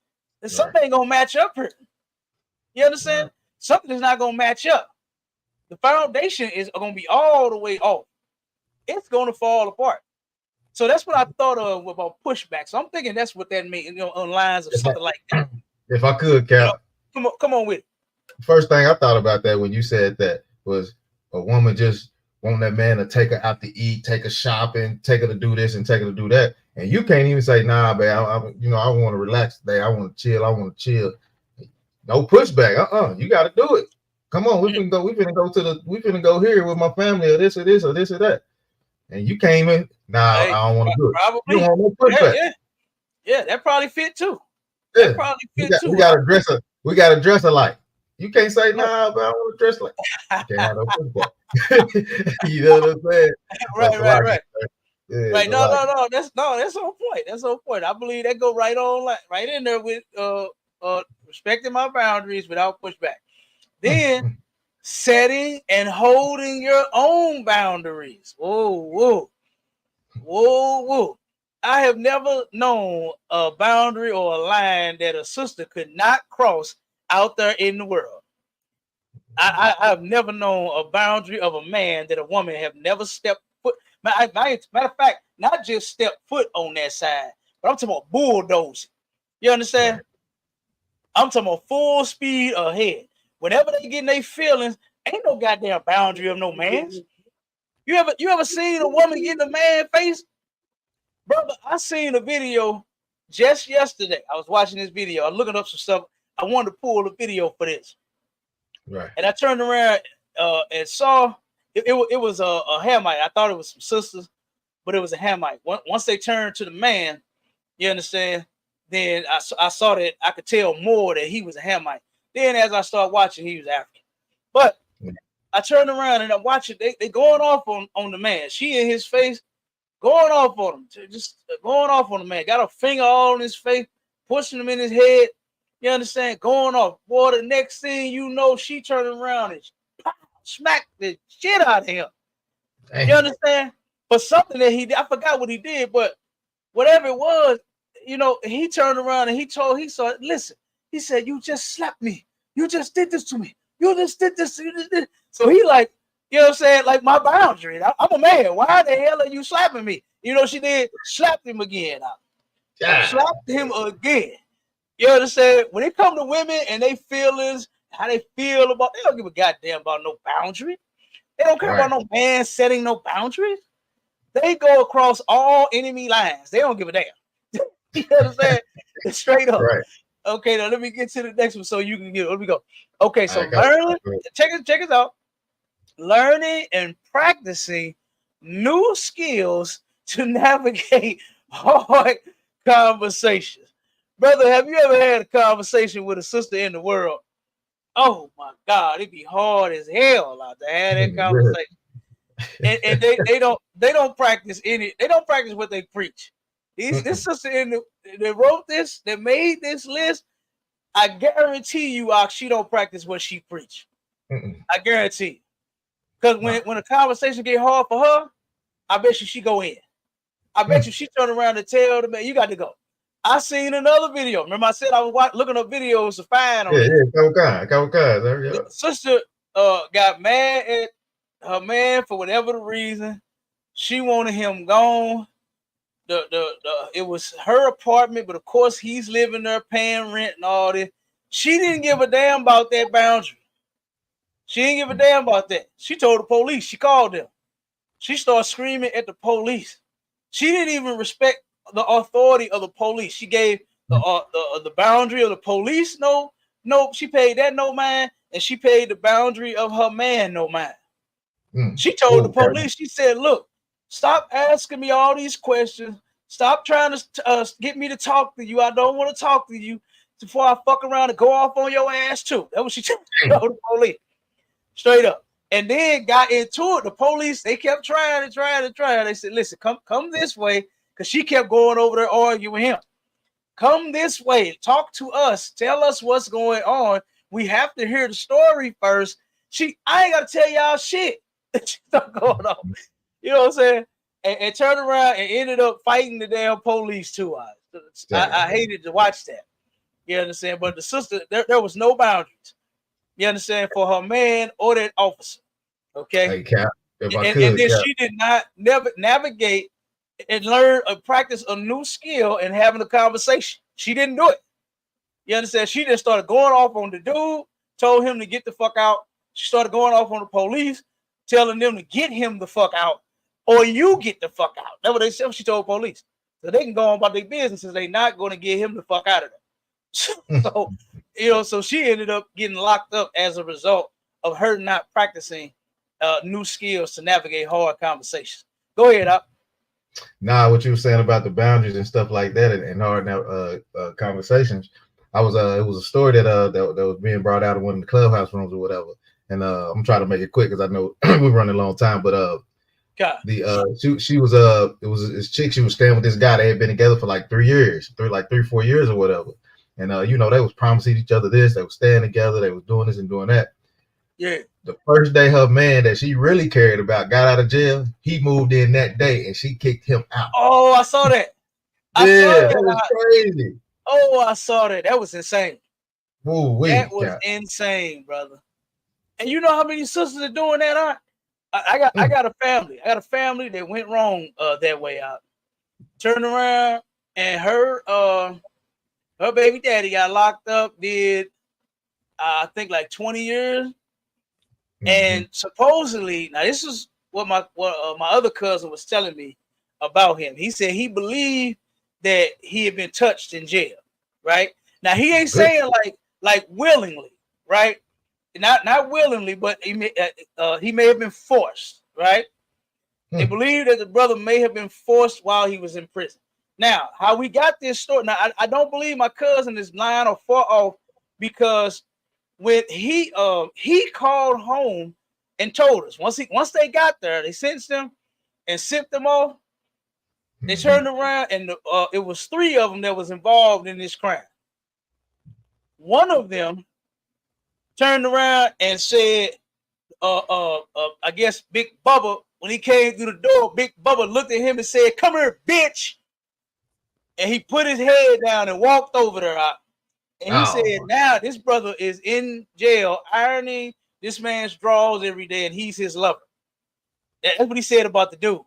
Then something ain't gonna match up here. You understand? Something is not gonna match up. The foundation is gonna be all the way off. It's gonna fall apart. So that's what I thought of about pushback. So I'm thinking that's what that means, you know, on lines of something like that. If I could, Cap, you know, come on with it. First thing I thought about that when you said that was a woman just want that man to take her out to eat, take her shopping, take her to do this and take her to do that, and you can't even say, nah, babe, I want to relax today. I want to chill. No pushback. You got to do it. Come on, we finna go here with my family, or this or this or this or that. And you came in, I don't want to do it. Probably. You don't want no pushback. Yeah, that probably fit too. Yeah. We got to dress alike. You can't say, nah, but I want to dress like. You can't have no pushback. You know what I'm saying? Right. Yeah, right. No. That's on point. That's on point. I believe that go right in there with respecting my boundaries without pushback. Then setting and holding your own boundaries. Whoa. I have never known a boundary or a line that a sister could not cross out there in the world. I have never known a boundary of a man that a woman have never stepped foot. Matter of fact, not just step foot on that side, but I'm talking about bulldozing. You understand? Right. I'm talking about full speed ahead. Whenever they get in their feelings, ain't no goddamn boundary of no man's. You ever seen a woman get in a man's face? Brother, I seen a video just yesterday. I was watching this video. I was looking up some stuff. I wanted to pull a video for this. Right. And I turned around and saw it was a Hamite. I thought it was some sisters, but it was a Hamite. Once they turned to the man, you understand? Then I saw that I could tell more that he was a Hamite. Then as I started watching, he was African. But I turned around and I watched it. They going off on the man. She in his face, going off on him. Just going off on the man. Got a finger all in his face, pushing him in his head. You understand? Going off. Boy, the next thing you know, she turned around and smacked the shit out of him. Dang. You understand? For something that he did. I forgot what he did, but whatever it was, you know, he turned around and he saw, listen, he said, you just slapped me. You just did this to me. You just did this. So he like, you know what I'm saying? Like my boundary. I'm a man. Why the hell are you slapping me? You know, she did slapped him again. Slapped him again. You understand? When it come to women and they feelings, how they feel about, they don't give a goddamn about no boundary. They don't care about no man setting no boundaries. They go across all enemy lines. They don't give a damn. You know what I'm saying? Straight up. Right. Okay, now let me get to the next one so you can get it. Let me go. Okay, so learning, check us out. Learning and practicing new skills to navigate hard conversations. Brother, have you ever had a conversation with a sister in the world? Oh my God, it'd be hard as hell out to have that conversation. and they don't practice what they preach. This sister that wrote this, that made this list, I guarantee you, she don't practice what she preach. I guarantee you. Because when a conversation get hard for her, I bet you she go in. I bet you she turn around and tell the man, you got to go. I seen another video. Remember I said I was looking up videos to find on couple guys. The sister got mad at her man for whatever the reason. She wanted him gone. It was her apartment, but of course he's living there paying rent and all this. She didn't give a damn about that boundary. She didn't give a damn about that. She told the police. She called them. She started screaming at the police. She didn't even respect the authority of the police. She gave the boundary of the police no. She paid that no mind, and she paid the boundary of her man no mind. She told the police. She said, "Look, stop asking me all these questions. Stop trying to get me to talk to you. I don't want to talk to you before I fuck around and go off on your ass too." That's what she told the police. Straight up. And then got into it. The police, they kept trying. They said, "Listen, come this way," because she kept going over there arguing with him. "Come this way. Talk to us. Tell us what's going on. We have to hear the story first." I ain't got to tell y'all shit. She's not going on. You know what I'm saying? And turned around and ended up fighting the damn police too. I hated to watch that. You understand? But the sister, there was no boundaries. You understand? For her man or that officer. Okay. Hey, Cap, and then she did not never navigate and learn or practice a new skill and having a conversation. She didn't do it. You understand? She just started going off on the dude, told him to get the fuck out. She started going off on the police, telling them to get him the fuck out, or you get the fuck out. That's what they said. She told police. So they can go on about their businesses. They're not going to get him the fuck out of there. So, so she ended up getting locked up as a result of her not practicing new skills to navigate hard conversations. Go ahead, Up. Nah, what you were saying about the boundaries and stuff like that and hard conversations. It was a story that was being brought out in one of the clubhouse rooms or whatever. And I'm trying to make it quick because I know we're running a long time. But she was it was this chick. She was staying with this guy. They had been together for like 3 years, 4 years or whatever. And they was promising each other this. They were staying together. They was doing this and doing that. Yeah. The first day her man that she really cared about got out of jail, he moved in that day and she kicked him out. Oh, I saw that. That was crazy. Oh, I saw that. That was insane. That was insane, brother. And you know how many sisters are doing that? I got a family. I got a family that went wrong that way out. Turned around and her baby daddy got locked up, did I think like 20 years. And supposedly, now this is what my other cousin was telling me about him. He said he believed that he had been touched in jail, right? Now he ain't saying like willingly, right? Not willingly, but he may have been forced, right? They believe that the brother may have been forced while he was in prison. Now, how we got this story? Now, I don't believe my cousin is lying or far off, because when he called home and told us once they got there, they sentenced him and sent them off. They turned around and it was 3 of them that was involved in this crime. One of them turned around and said, I guess Big Bubba, when he came through the door, Big Bubba looked at him and said, "Come here, bitch." And he put his head down and walked over there. And he said, now this brother is in jail, ironing this man's drawers every day, and he's his lover. That's what he said about the dude.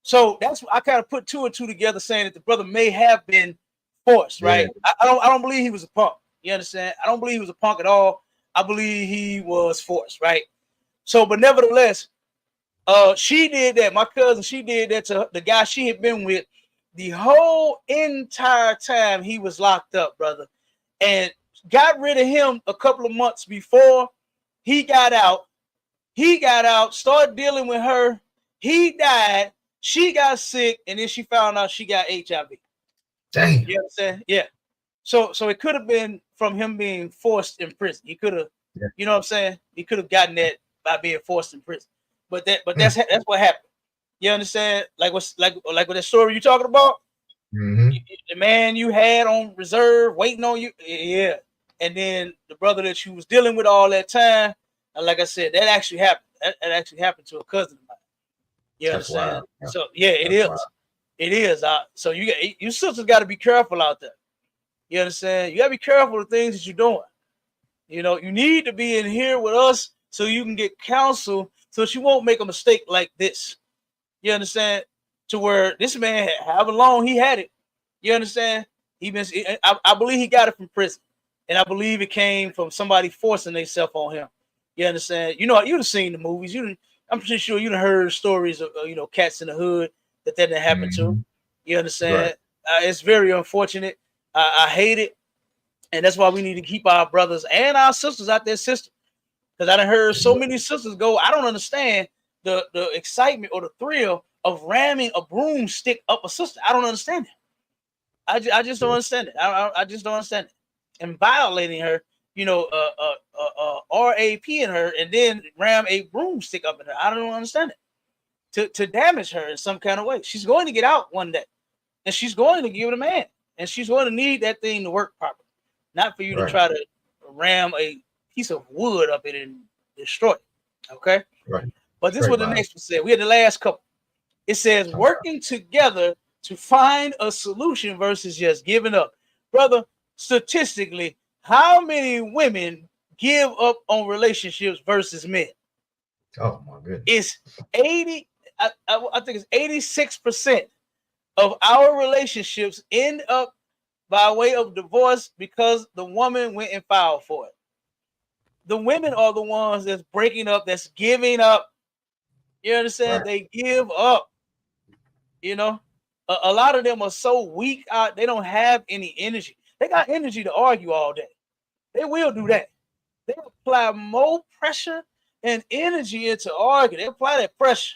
So that's I kind of put 2 and 2 together, saying that the brother may have been forced, right? Yeah. I don't believe he was a punk. You understand? I don't believe he was a punk at all. I believe he was forced, right? So, but nevertheless, she did that. My cousin, she did that to the guy she had been with the whole entire time he was locked up, brother, and got rid of him a couple of months before he got out. He got out, started dealing with her. He died. She got sick, and then she found out she got HIV. Dang. You understand? Yeah. So it could have been from him being forced in prison. He could have, you know what I'm saying? He could have gotten that by being forced in prison. But that's what happened. You understand? Like with that story you talking about? Mm-hmm. The man you had on reserve waiting on you, yeah. And then the brother that you was dealing with all that time, and like I said, that actually happened. That actually happened to a cousin of mine. You That's understand? wild. Yeah. So yeah, it That's is. wild. It is. So you sisters got to be careful out there. You understand? You got to be careful of the things that you're doing. You know, you need to be in here with us so you can get counsel so that you won't make a mistake like this. You understand? To where this man, however long he had it, you understand? I believe he got it from prison, and I believe it came from somebody forcing themselves on him. You understand? You know, you'd have seen the movies. I'm pretty sure you'd have heard stories of cats in the hood that didn't happen to. You understand? Right. It's very unfortunate. I hate it, and that's why we need to keep our brothers and our sisters out there, sister. Because I done heard so many sisters go. I don't understand the excitement or the thrill of ramming a broomstick up a sister. I don't understand it. I just don't understand it. I just don't understand it. And violating her, RAP in her, and then ram a broomstick up in her. I don't understand it. To damage her in some kind of way. She's going to get out one day, and she's going to give it a man, and she's going to need that thing to work properly, not for you to try to ram a piece of wood up it and destroy it. Okay. Right. But this is what the next one said. We had the last couple. It says working together to find a solution versus just giving up. Brother, statistically, how many women give up on relationships versus men? Oh my goodness. It's 80. I think it's 86% of our relationships end up by way of divorce because the woman went and filed for it. The women are the ones that's breaking up, that's giving up. You understand? Right. They give up. You know, a lot of them are so weak out, they don't have any energy. They got energy to argue all day. They will do that. They apply more pressure and energy into arguing. They apply that pressure,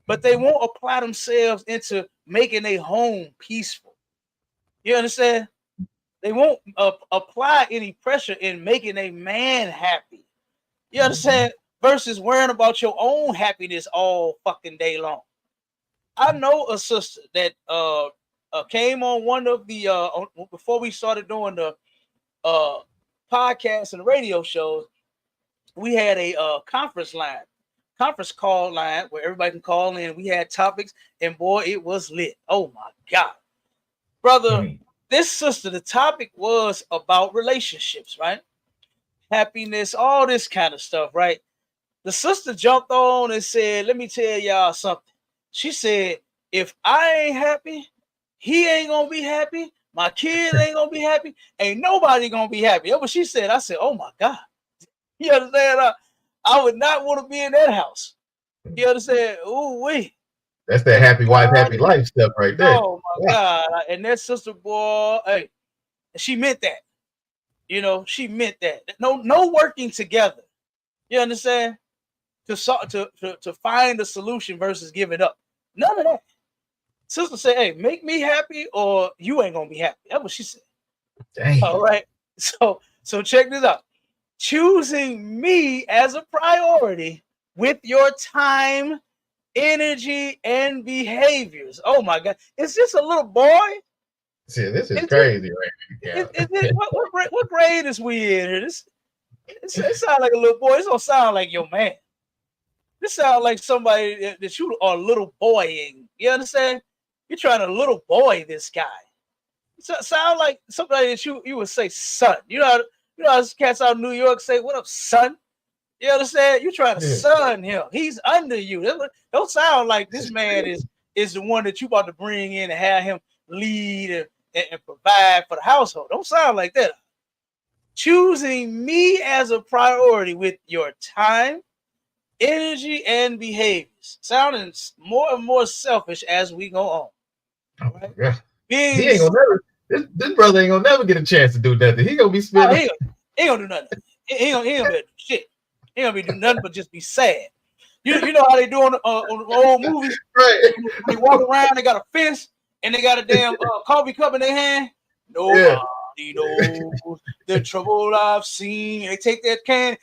but they won't apply themselves into making a home peaceful. You understand? They won't apply any pressure in making a man happy. You understand? Versus worrying about your own happiness all fucking day long. I know a sister that came on one of the before we started doing the podcasts and radio shows. We had a conference call line where everybody can call in. We had topics, and boy, it was lit. Oh my God, brother. This sister, the topic was about relationships, right? Happiness, all this kind of stuff, right? The sister jumped on and said, let me tell y'all something. She said, if I ain't happy, he ain't gonna be happy, my kids ain't gonna be happy, ain't nobody gonna be happy. That's what she said. I said, oh my God. You understand? I would not want to be in that house. You understand? Ooh, wee. That's that happy wife, happy life stuff right there. Oh my God. And that sister, boy, hey, she meant that. You know, she meant that. No working together. You understand? To find a solution versus giving up. None of that. Sister said, hey, make me happy or you ain't gonna be happy. That's what she said. Dang. All right. So check this out. Choosing me as a priority with your time, energy, and behaviors. Oh my God. Is this a little boy? See, this is crazy, right? What grade is we in here? It sounds like a little boy. This don't sound like your man. This sounds like somebody that you are little boying. You understand? You're trying to little boy this guy. Sound like somebody that you would say son. You know how cats out in New York say, what up, son? You understand? You're trying to son him. He's under you. Don't sound like this man is the one that you about to bring in and have him lead and provide for the household. Don't sound like that. Choosing me as a priority with your time, energy, and behaviors. Sounding more and more selfish as we go on. Right? Yeah. He ain't gonna never. This brother ain't gonna never get a chance to do nothing. He gonna be spending. He ain't gonna do nothing. He ain't gonna do shit. He ain't gonna be doing nothing but just be sad. You know how they do on the old movies, right? They walk around, they got a fist, and they got a damn coffee cup in their hand. Nobody knows the trouble I've seen. They take that can.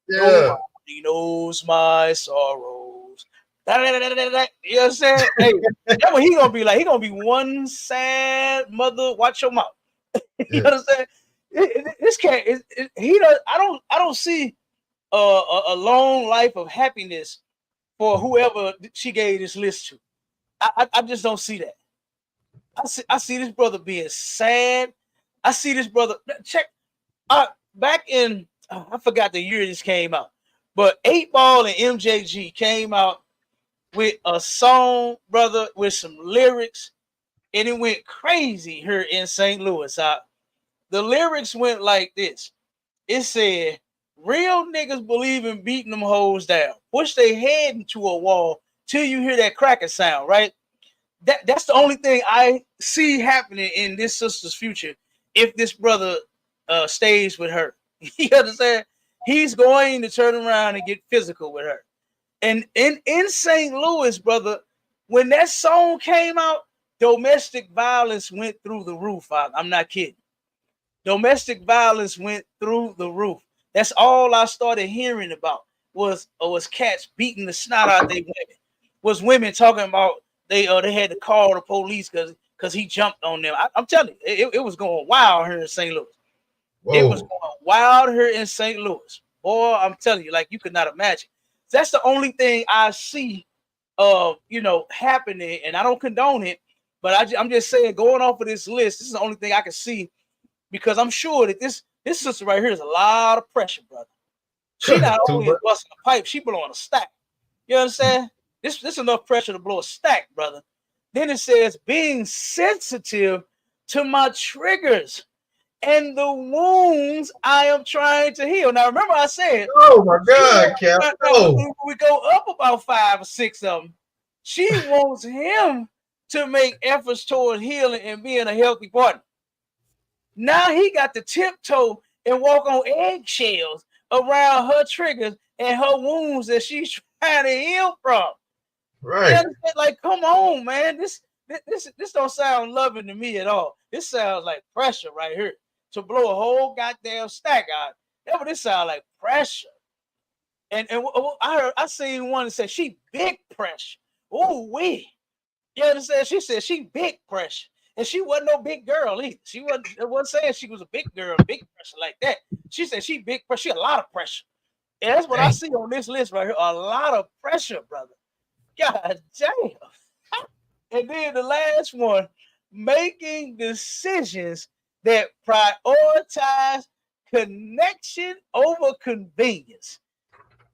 Yeah. He knows my sorrows. You know what I'm saying? Hey, that's what he gonna be like. He gonna be one sad mother. Watch your mouth. You know what I'm saying? This cat is he does. I don't see a long life of happiness for whoever she gave this list to. I just don't see that. I see this brother being sad. I see this brother check. Back in I forgot the year this came out, but 8 Ball and MJG came out with a song, brother, with some lyrics, and it went crazy here in St. Louis. The lyrics went like this. It said, "Real niggas believe in beating them hoes down. Push their head into a wall till you hear that cracking sound." Right. That's the only thing I see happening in this sister's future if this brother stays with her. You understand? He's going to turn around and get physical with her. And in St. Louis, brother, when that song came out, domestic violence went through the roof. I'm not kidding. Domestic violence went through the roof. That's all I started hearing about was cats beating the snot out their women. Was women talking about they had to call the police because he jumped on them. I'm telling you, it was going wild here in St. Louis. Whoa. It was going wild here in St. Louis. Boy, I'm telling you, like you could not imagine. That's the only thing I see happening, and I don't condone it, but I'm just saying, going off of this list, this is the only thing I can see, because I'm sure that this sister right here is a lot of pressure, brother. She not only busting a pipe, she blowing a stack. You understand? This enough pressure to blow a stack, brother. Then it says, being sensitive to my triggers and the wounds I am trying to heal. Now, remember I said, oh my God, Cap. When we go up about 5 or 6 of them, she wants him to make efforts toward healing and being a healthy partner. Now he got to tiptoe and walk on eggshells around her triggers and her wounds that she's trying to heal from. Right. Like, come on, man. This don't sound loving to me at all. This sounds like pressure right here. To blow a whole goddamn stack out. That's what this sounds like, pressure. And I seen one that said she big pressure. Oh, we. You understand? She said she big pressure. And she wasn't no big girl either. She wasn't saying she was a big girl, big pressure like that. She said she big pressure, she a lot of pressure. And that's what I see on this list right here. A lot of pressure, brother. God damn. And then the last one, making decisions that prioritize connection over convenience.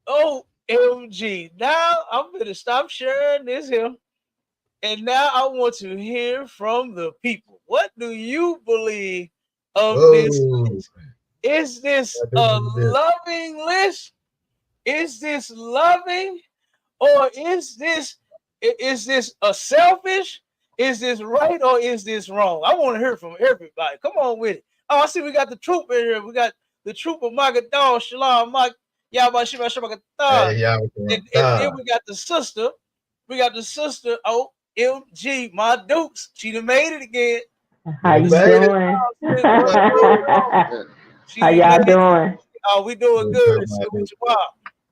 OMG. Now I'm going to stop sharing this here. And now I want to hear from the people. What do you believe of this list? Is this a loving list? Is this loving? Or is this a selfish? Is this right or is this wrong? I want to hear from everybody. Come on with it. Oh, I see we got the troop in here. We got the troop of Magadal, Shalom, Mak, Yabba Shiba Shabakata. And then we got the sister. We got the sister, OMG, my Dukes. She done made it again. How you doing? How y'all doing? Oh, we doing good.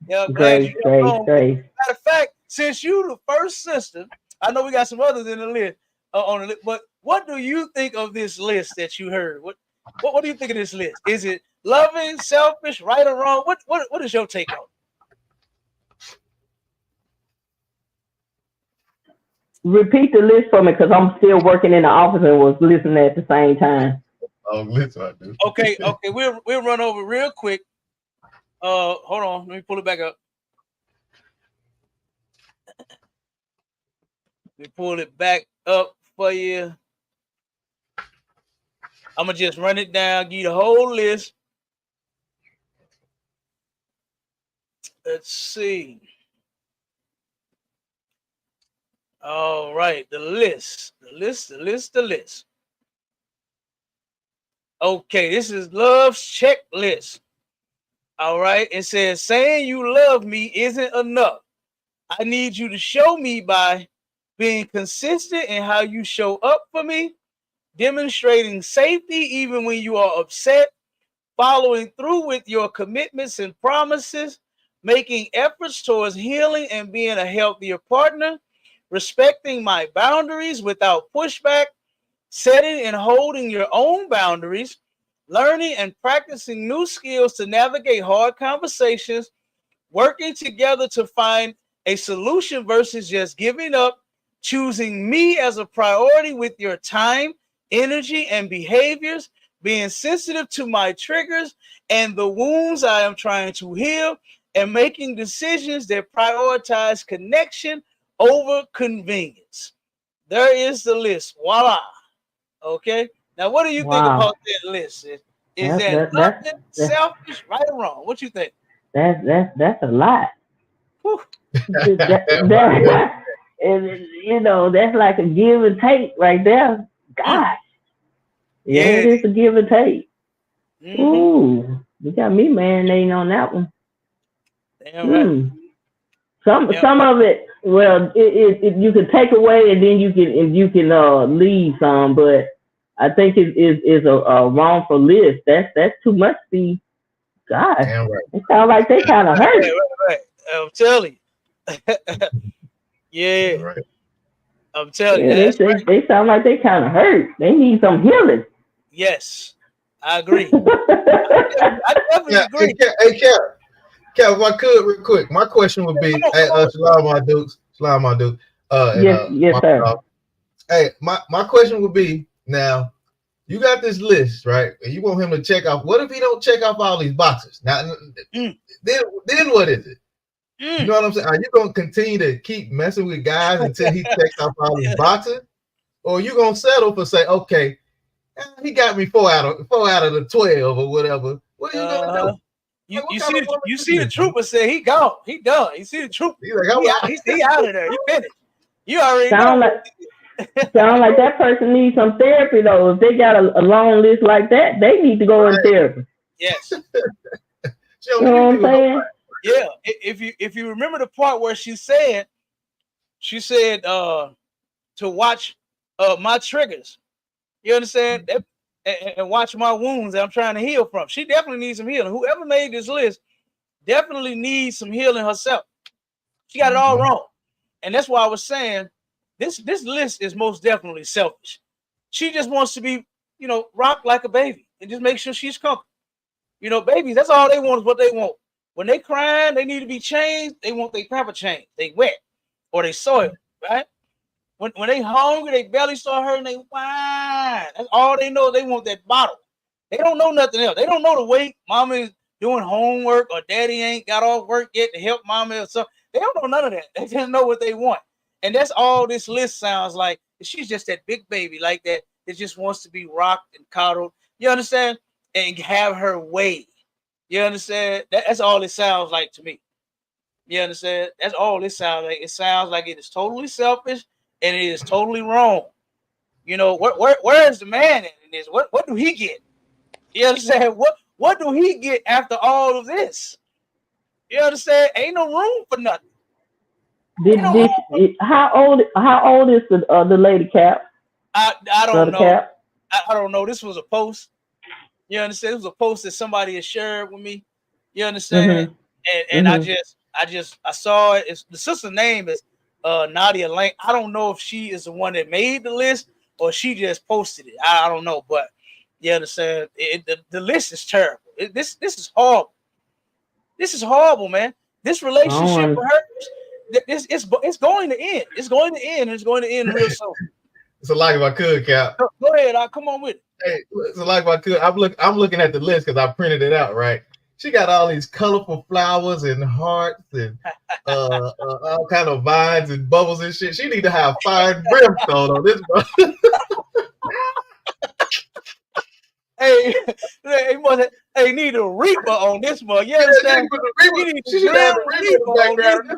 Yeah, great. Matter of fact, since you the first sister, I know we got some others in the list on the list, but what do you think of this list that you heard? What do you think of this list? Is it loving, selfish, right or wrong? What is your take on it? Repeat the list for me, because I'm still working in the office and was listening at the same time. Oh, listen, I do. Okay, we'll run over real quick. Hold on, let me pull it back up. We pull it back up for you. I'm gonna just run it down, give you the whole list. Let's see. All right, the list. Okay, this is Love's checklist. All right, it says, saying you love me isn't enough. I need you to show me by being consistent in how you show up for me, demonstrating safety even when you are upset, following through with your commitments and promises, making efforts towards healing and being a healthier partner, respecting my boundaries without pushback, setting and holding your own boundaries, learning and practicing new skills to navigate hard conversations, working together to find a solution versus just giving up, choosing me as a priority with your time, energy, and behaviors, being sensitive to my triggers and the wounds I am trying to heal, and making decisions that prioritize connection over convenience. There is the list. Voila. Okay. Now, what do you think Wow. about that list? Is that nothing selfish, right or wrong? What you think? That's a lot. Whew. That you know, that's like a give and take right there. Gosh. Yeah, it is a give and take. Mm-hmm. Ooh, you got me marinating on that one. Damn right. Some of it, well, it you can take away and then you can leave some, but I think it is a wrongful list. That's too much. Gosh, Damn right. it sounds like they kind of hurt. Right. I'm telling you. Yeah. Right. I'm telling Yeah, you. they sound like they kind of hurt. They need some healing. Yes, I agree. I definitely agree. Hey, Cap, if I could, real quick, my question would be, hey, Shalom, my dudes, yes, sir. Hey, my question would be, now, you got this list, right? And you want him to check off. What if he don't check off all these boxes? Now, then what is it? You know what I'm saying? Are you gonna continue to keep messing with guys until he checks off all these boxes, or are you gonna settle for say, okay, he got me 4 out of the 12 or whatever? What are you gonna do? You see the trooper say he gone, he done. You see the trooper, he out of there. He finished. You already know. Sound like that person needs some therapy though. If they got a long list like that, they need to go in therapy. Yes. You know what I'm saying? Yeah. If you remember the part where she said to watch my triggers. You understand? And watch my wounds that I'm trying to heal from. She definitely needs some healing. Whoever made this list definitely needs some healing herself. She got it all wrong. And that's why I was saying this list is most definitely selfish. She just wants to be, rocked like a baby and just make sure she's comfortable. Babies, that's all they want is what they want. When they crying, they need to be changed. They want their pamper changed. They wet or they soiled, right? When they hungry, they belly start hurting, they whine. That's all they know. They want that bottle. They don't know nothing else. They don't know the way mama is doing homework or daddy ain't got off work yet to help mama or something. They don't know none of that. They just know what they want. And that's all this list sounds like. She's just that big baby like that. It just wants to be rocked and coddled. You understand? And have her way. You understand? That's all it sounds like to me. You understand? That's all it sounds like. It sounds like it is totally selfish and it is totally wrong. Where is the man in this? What do he get? You understand? What do he get after all of this? You understand? Ain't no room for nothing. How old is the lady, Cap? I don't know. Cap? I don't know. This was a post. You understand? It was a post that somebody had shared with me. You understand? And I saw it. The sister's name is Nadia Lang. I don't know if she is the one that made the list or she just posted it. I don't know, but you understand? The list is terrible. This is horrible. This is horrible, man. This relationship for her, it's going to end. It's going to end. It's going to end real soon. So like if I could, Cap. Go ahead. I'll come on with it. Hey, so like if I could, I'm looking at the list because I printed it out, right? She got all these colorful flowers and hearts and all kind of vines and bubbles and shit. She need to have fire and brimstone on this one. Hey, need a reaper on this one. You understand? She should have a reaper in the background.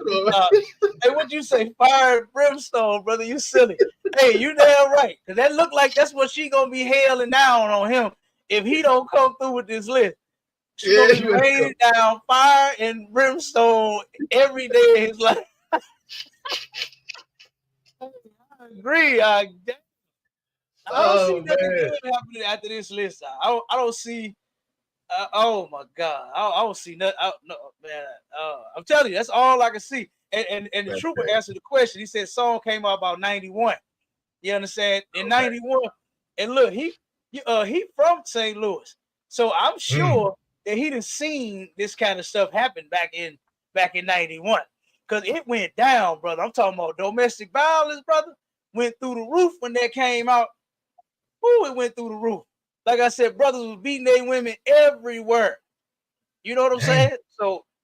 Hey, what you say? Fire and brimstone, brother. You silly. Hey, you damn right. Because that look like that's what she gonna be hailing down on him if he don't come through with this list. She's gonna be raining down fire and brimstone every day of his life. I agree. I don't see nothing good happening after this list. I don't see Oh my God, I don't see nothing. No, man, I'm telling you, that's all I can see. And the That's trooper crazy. answered the question. He said, "Song came out about 91." You understand? In Okay. 91, and look, he from St. Louis, so I'm sure that he done seen this kind of stuff happen back in 91, because it went down, brother. I'm talking about domestic violence, brother. Went through the roof when that came out. Ooh, it went through the roof. Like I said, brothers was beating their women everywhere. You know what I'm Dang. saying?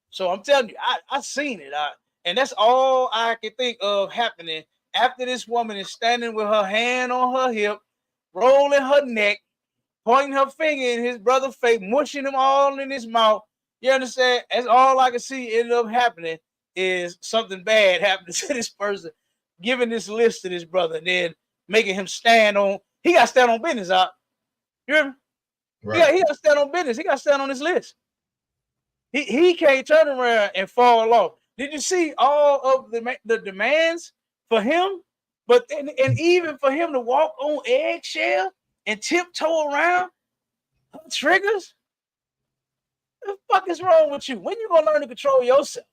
So I'm telling you, I seen it. And that's all I can think of happening after this woman is standing with her hand on her hip, rolling her neck, pointing her finger in his brother's face, mushing him all in his mouth. You understand? That's all I can see ended up happening is something bad happening to this person, giving this list to this brother, and then making him stand on. He got to stand on business, out. You hear me? Right. He got to stand on business. He got to stand on his list. He can't turn around and fall off. Did you see all of the demands for him? But and even for him to walk on eggshell and tiptoe around her triggers, what the fuck is wrong with you? When you gonna learn to control yourself?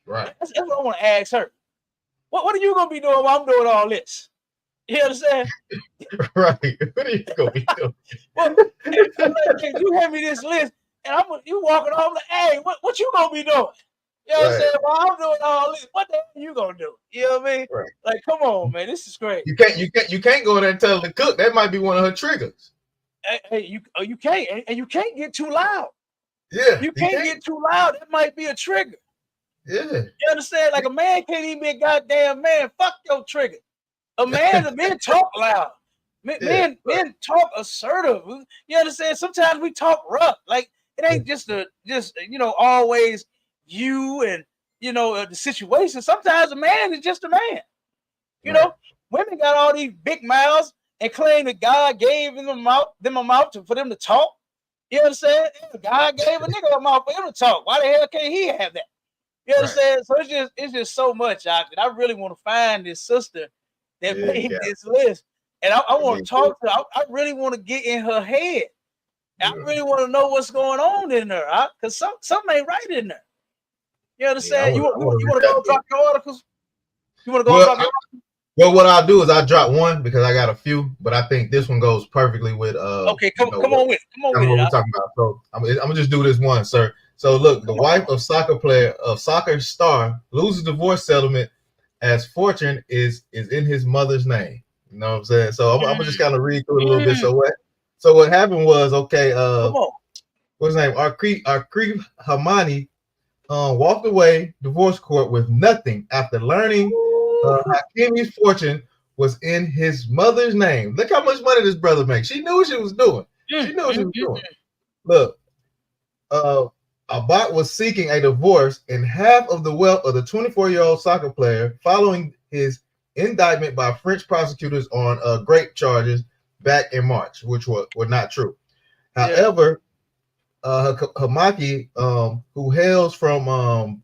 Right. That's what I want to ask her. What are you gonna be doing while I'm doing all this? You understand? Right. What are you gonna be doing? Well, you hand me this list, and you walking off like, hey, what you gonna be doing? You know what I'm saying? While I'm doing all this, what the hell are you gonna do? You know what I mean? Right. Like, come on, man, this is great. You can't go there and tell the cook. That might be one of her triggers. Hey, you can't, and you can't get too loud. Yeah. You can't get too loud. That might be a trigger. Yeah. You understand? Like a man can't even be a goddamn man. Fuck your trigger. Men talk loud. Men talk assertive. You understand? Sometimes we talk rough. Like it ain't just always you and the situation. Sometimes a man is just a man. You know, women got all these big mouths and claim that God gave them a mouth for them to talk. You understand? God gave a nigga a mouth for him to talk. Why the hell can't he have that? You understand? So it's just so much out there. I really want to find this sister that made this list. And I want to talk to her. I really want to get in her head. I really want to know what's going on in there. Because something ain't right in there. You understand? You want to go drop your articles? You want to go drop your articles? Well, what I'll do is I'll drop one because I got a few, but I think this one goes perfectly with okay, come on with it. Come on with it. What we're talking about. So I'm gonna just do this one, sir. So look, the wife of soccer star loses divorce settlement as fortune is in his mother's name. You know what I'm saying? So I'm gonna just kind of read through it a little bit. So what happened was, okay, what's his name? Arkrif Hamani walked away divorce court with nothing after learning Hakimi's fortune was in his mother's name. Look how much money this brother makes. She knew what she was doing. She knew what she was doing. Look, Abat was seeking a divorce and half of the wealth of the 24-year-old soccer player following his indictment by French prosecutors on rape charges back in March, which were not true. However, Hamaki, who hails from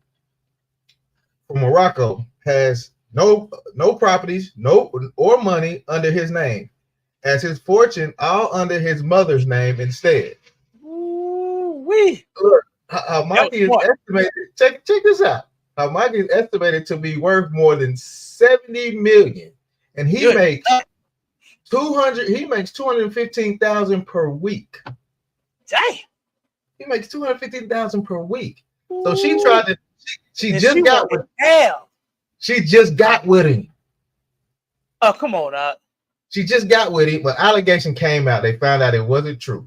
Morocco, has no properties, or money under his name, as his fortune all under his mother's name instead. Look, Hamaki is estimated. Check this out. Hamaki is estimated to be worth more than $70 million, and he makes 200. He makes $215,000 per week. Dang. He makes $215,000 per week. So she tried to. She just got with him. She just got with him. Oh, come on, Doc. She just got with him, but allegation came out. They found out it wasn't true.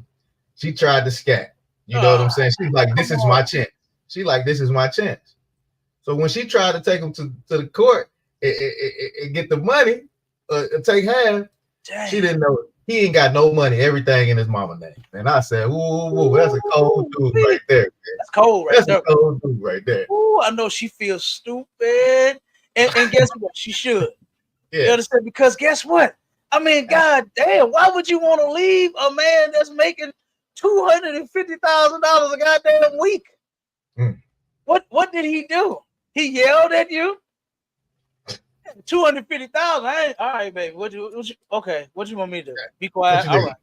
She tried to scat. You know what I'm saying? She's like, this is my chance. She like, this is my chance. So when she tried to take him to the court and get the money, take half, she didn't know it. He ain't got no money, everything in his mama name. And I said, ooh, that's a cold dude right there. Man. That's cold right there. That's a cold dude right there. Ooh, I know she feels stupid. And guess what? She should. Yeah. You understand? Because guess what? I mean, god damn, why would you want to leave a man that's making $250,000 a goddamn week? What did he do? He yelled at you? 250,000. All right, baby. What you want me to do? Be quiet. All right.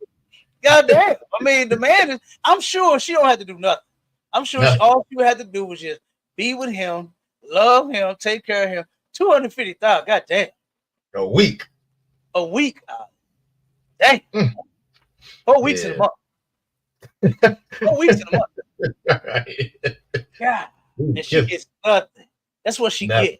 God damn. I mean, the man is, I'm sure she don't have to do nothing. I'm sure all she had to do was just be with him, love him, take care of him. 250,000. God damn. A week. A week. Dang. 4 weeks in a month. 4 weeks in a month. God. And she gets nothing. That's what she gets.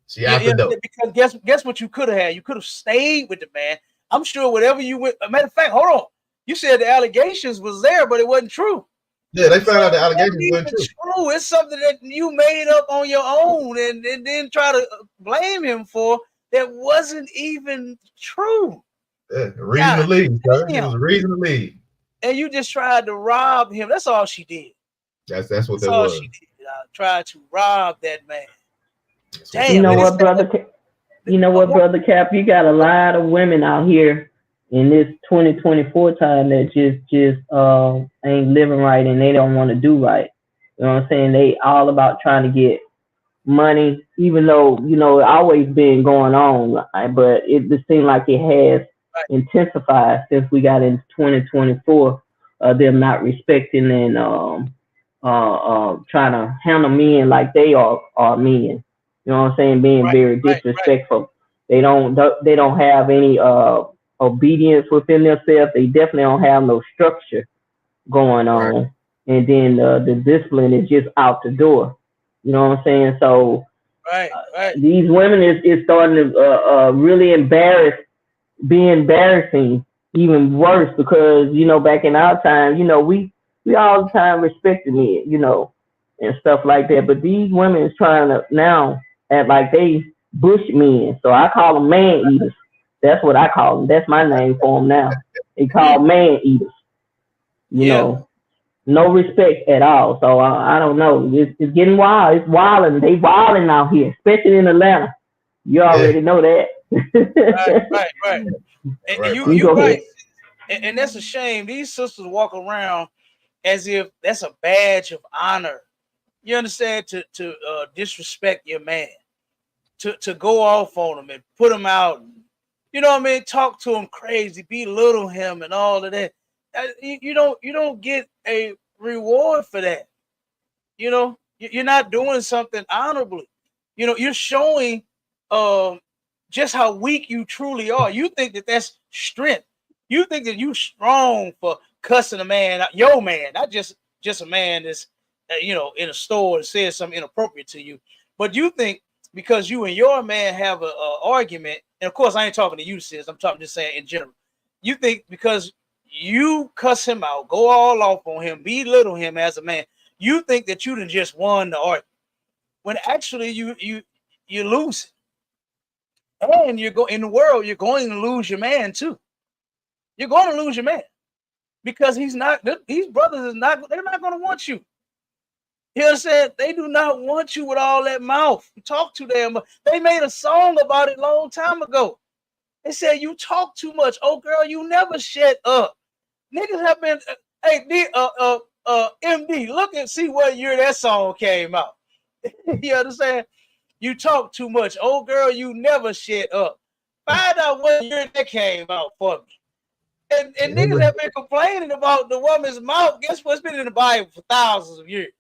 She out the door. Because guess what you could have had? You could have stayed with the man. I'm sure whatever you went. Matter of fact, hold on. You said the allegations was there, but it wasn't true. Yeah, they found out the allegations weren't true. It's something that you made up on your own and then try to blame him for that wasn't even true. Yeah, reason to leave, sir. It was a reason to leave. And you just tried to rob him. That's all she did. That's what that all was. She did. Tried to rob that man. Damn, you know what, brother? You know what, brother Cap? You got a lot of women out here in this 2024 time that just ain't living right and they don't want to do right. You know what I'm saying? They all about trying to get money, even though, you know, it always been going on, but it just seems like it has intensified since we got into 2024. Them not respecting and trying to handle men like they are men. You know what I'm saying? Being very disrespectful. They don't have any obedience within themselves. They definitely don't have no structure going on. And then the discipline is just out the door. You know what I'm saying? So these women is starting to really be embarrassing, even worse, because, you know, back in our time, you know, we all the time respected men, you know, and stuff like that. But these women is trying to now act like they bush men. So I call them man eaters. That's what I call them. That's my name for them now. They call man eaters. You know, no respect at all. So I don't know. It's getting wild. It's wilding. They wilding out here, especially in Atlanta. You already know that. Right. And you're right. And that's a shame. These sisters walk around as if that's a badge of honor. You understand? To disrespect your man, to go off on him and put him out. You know what I mean? Talk to him crazy, belittle him, and all of that. You don't get a reward for that. You know, you're not doing something honorably. You know, you're showing just how weak you truly are. You think that that's strength. You think that you strong for cussing a man, your man, not just a man that's you know, in a store and says something inappropriate to you. But you think because you and your man have a argument, and of course I ain't talking to you, sis. I'm just saying in general. You think because you cuss him out, go all off on him, belittle him as a man, you think that you done just won the argument, when actually you lose it. And in the world, you're going to lose your man too. You're going to lose your man because these brothers they're not going to want you. You understand? They do not want you with all that mouth. You talk too damn much. They made a song about it a long time ago. They said you talk too much. Oh girl, you never shut up. Niggas have been MD, look and see what year that song came out. You understand? You talk too much. Oh girl, you never shut up. Find out what year that came out for me. And niggas have been complaining about the woman's mouth. Guess what's been in the Bible for thousands of years?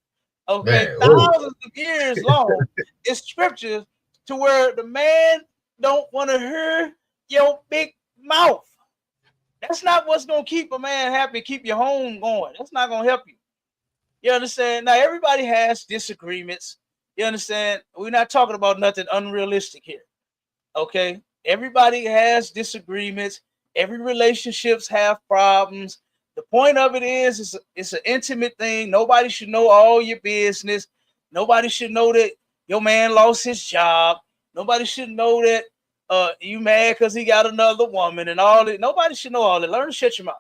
Okay, man, thousands of years long. It's scriptures to where the man don't want to hear your big mouth. That's not what's gonna keep a man happy, keep your home going. That's not gonna help you. You understand? Now everybody has disagreements. You understand? We're not talking about nothing unrealistic here. Okay, everybody has disagreements. Every relationships have problems. The point of it is it's an intimate thing. Nobody should know all your business. Nobody should know that your man lost his job. Nobody should know that you mad because he got another woman and all that. Nobody should know all that. Learn to shut your mouth.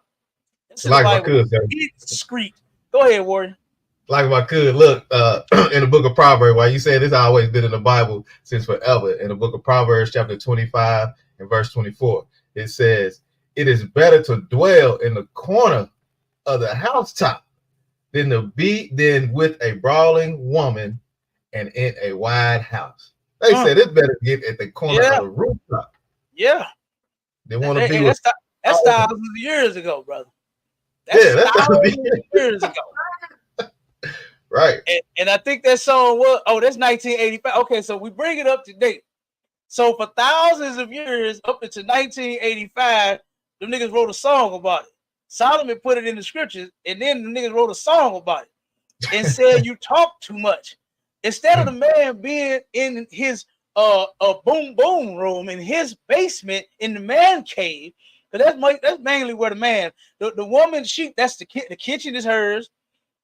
Like I could, be discreet. Go ahead, Warrior. Like if I could, look, in the book of Proverbs, why you said it's always been in the Bible since forever. In the book of Proverbs, chapter 25 and verse 24, it says, "It is better to dwell in the corner of the housetop than with a brawling woman and in a wide house." They said it's better to get at the corner of the rooftop. Yeah. They want to be that's thousands of years ago, brother. That's Yeah, that's gotta be thousands of years ago. right. And I think that song was, that's 1985. Okay, so we bring it up to date. So for thousands of years, up into 1985, the niggas wrote a song about it. Solomon put it in the scriptures, and then the niggas wrote a song about it and said you talk too much. Instead of the man being in his boom boom room in his basement in the man cave, because that's mainly where the woman, that's the kitchen is hers.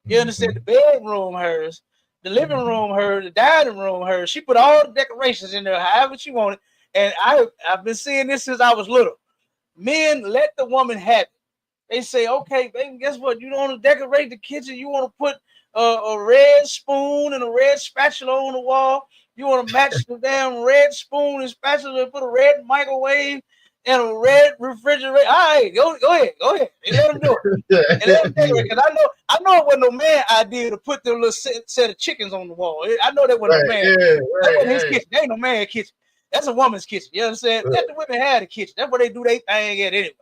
You understand? The bedroom hers, the living room hers, the dining room hers. She put all the decorations in there, however she wanted. And I've been seeing this since I was little. Men, let the woman have it. They say, okay, baby, guess what? You don't want to decorate the kitchen. You want to put a red spoon and a red spatula on the wall. You want to match the damn red spoon and spatula and put a red microwave and a red refrigerator. All right, go ahead. And let them do it. And let them decorate. Because I know it wasn't no man idea to put them little set of chickens on the wall. I know that wasn't no man. That wasn't his kitchen. That ain't no man kitchen. That's a woman's kitchen. You understand? Let the women have the kitchen. That's where they do their thing at anyway.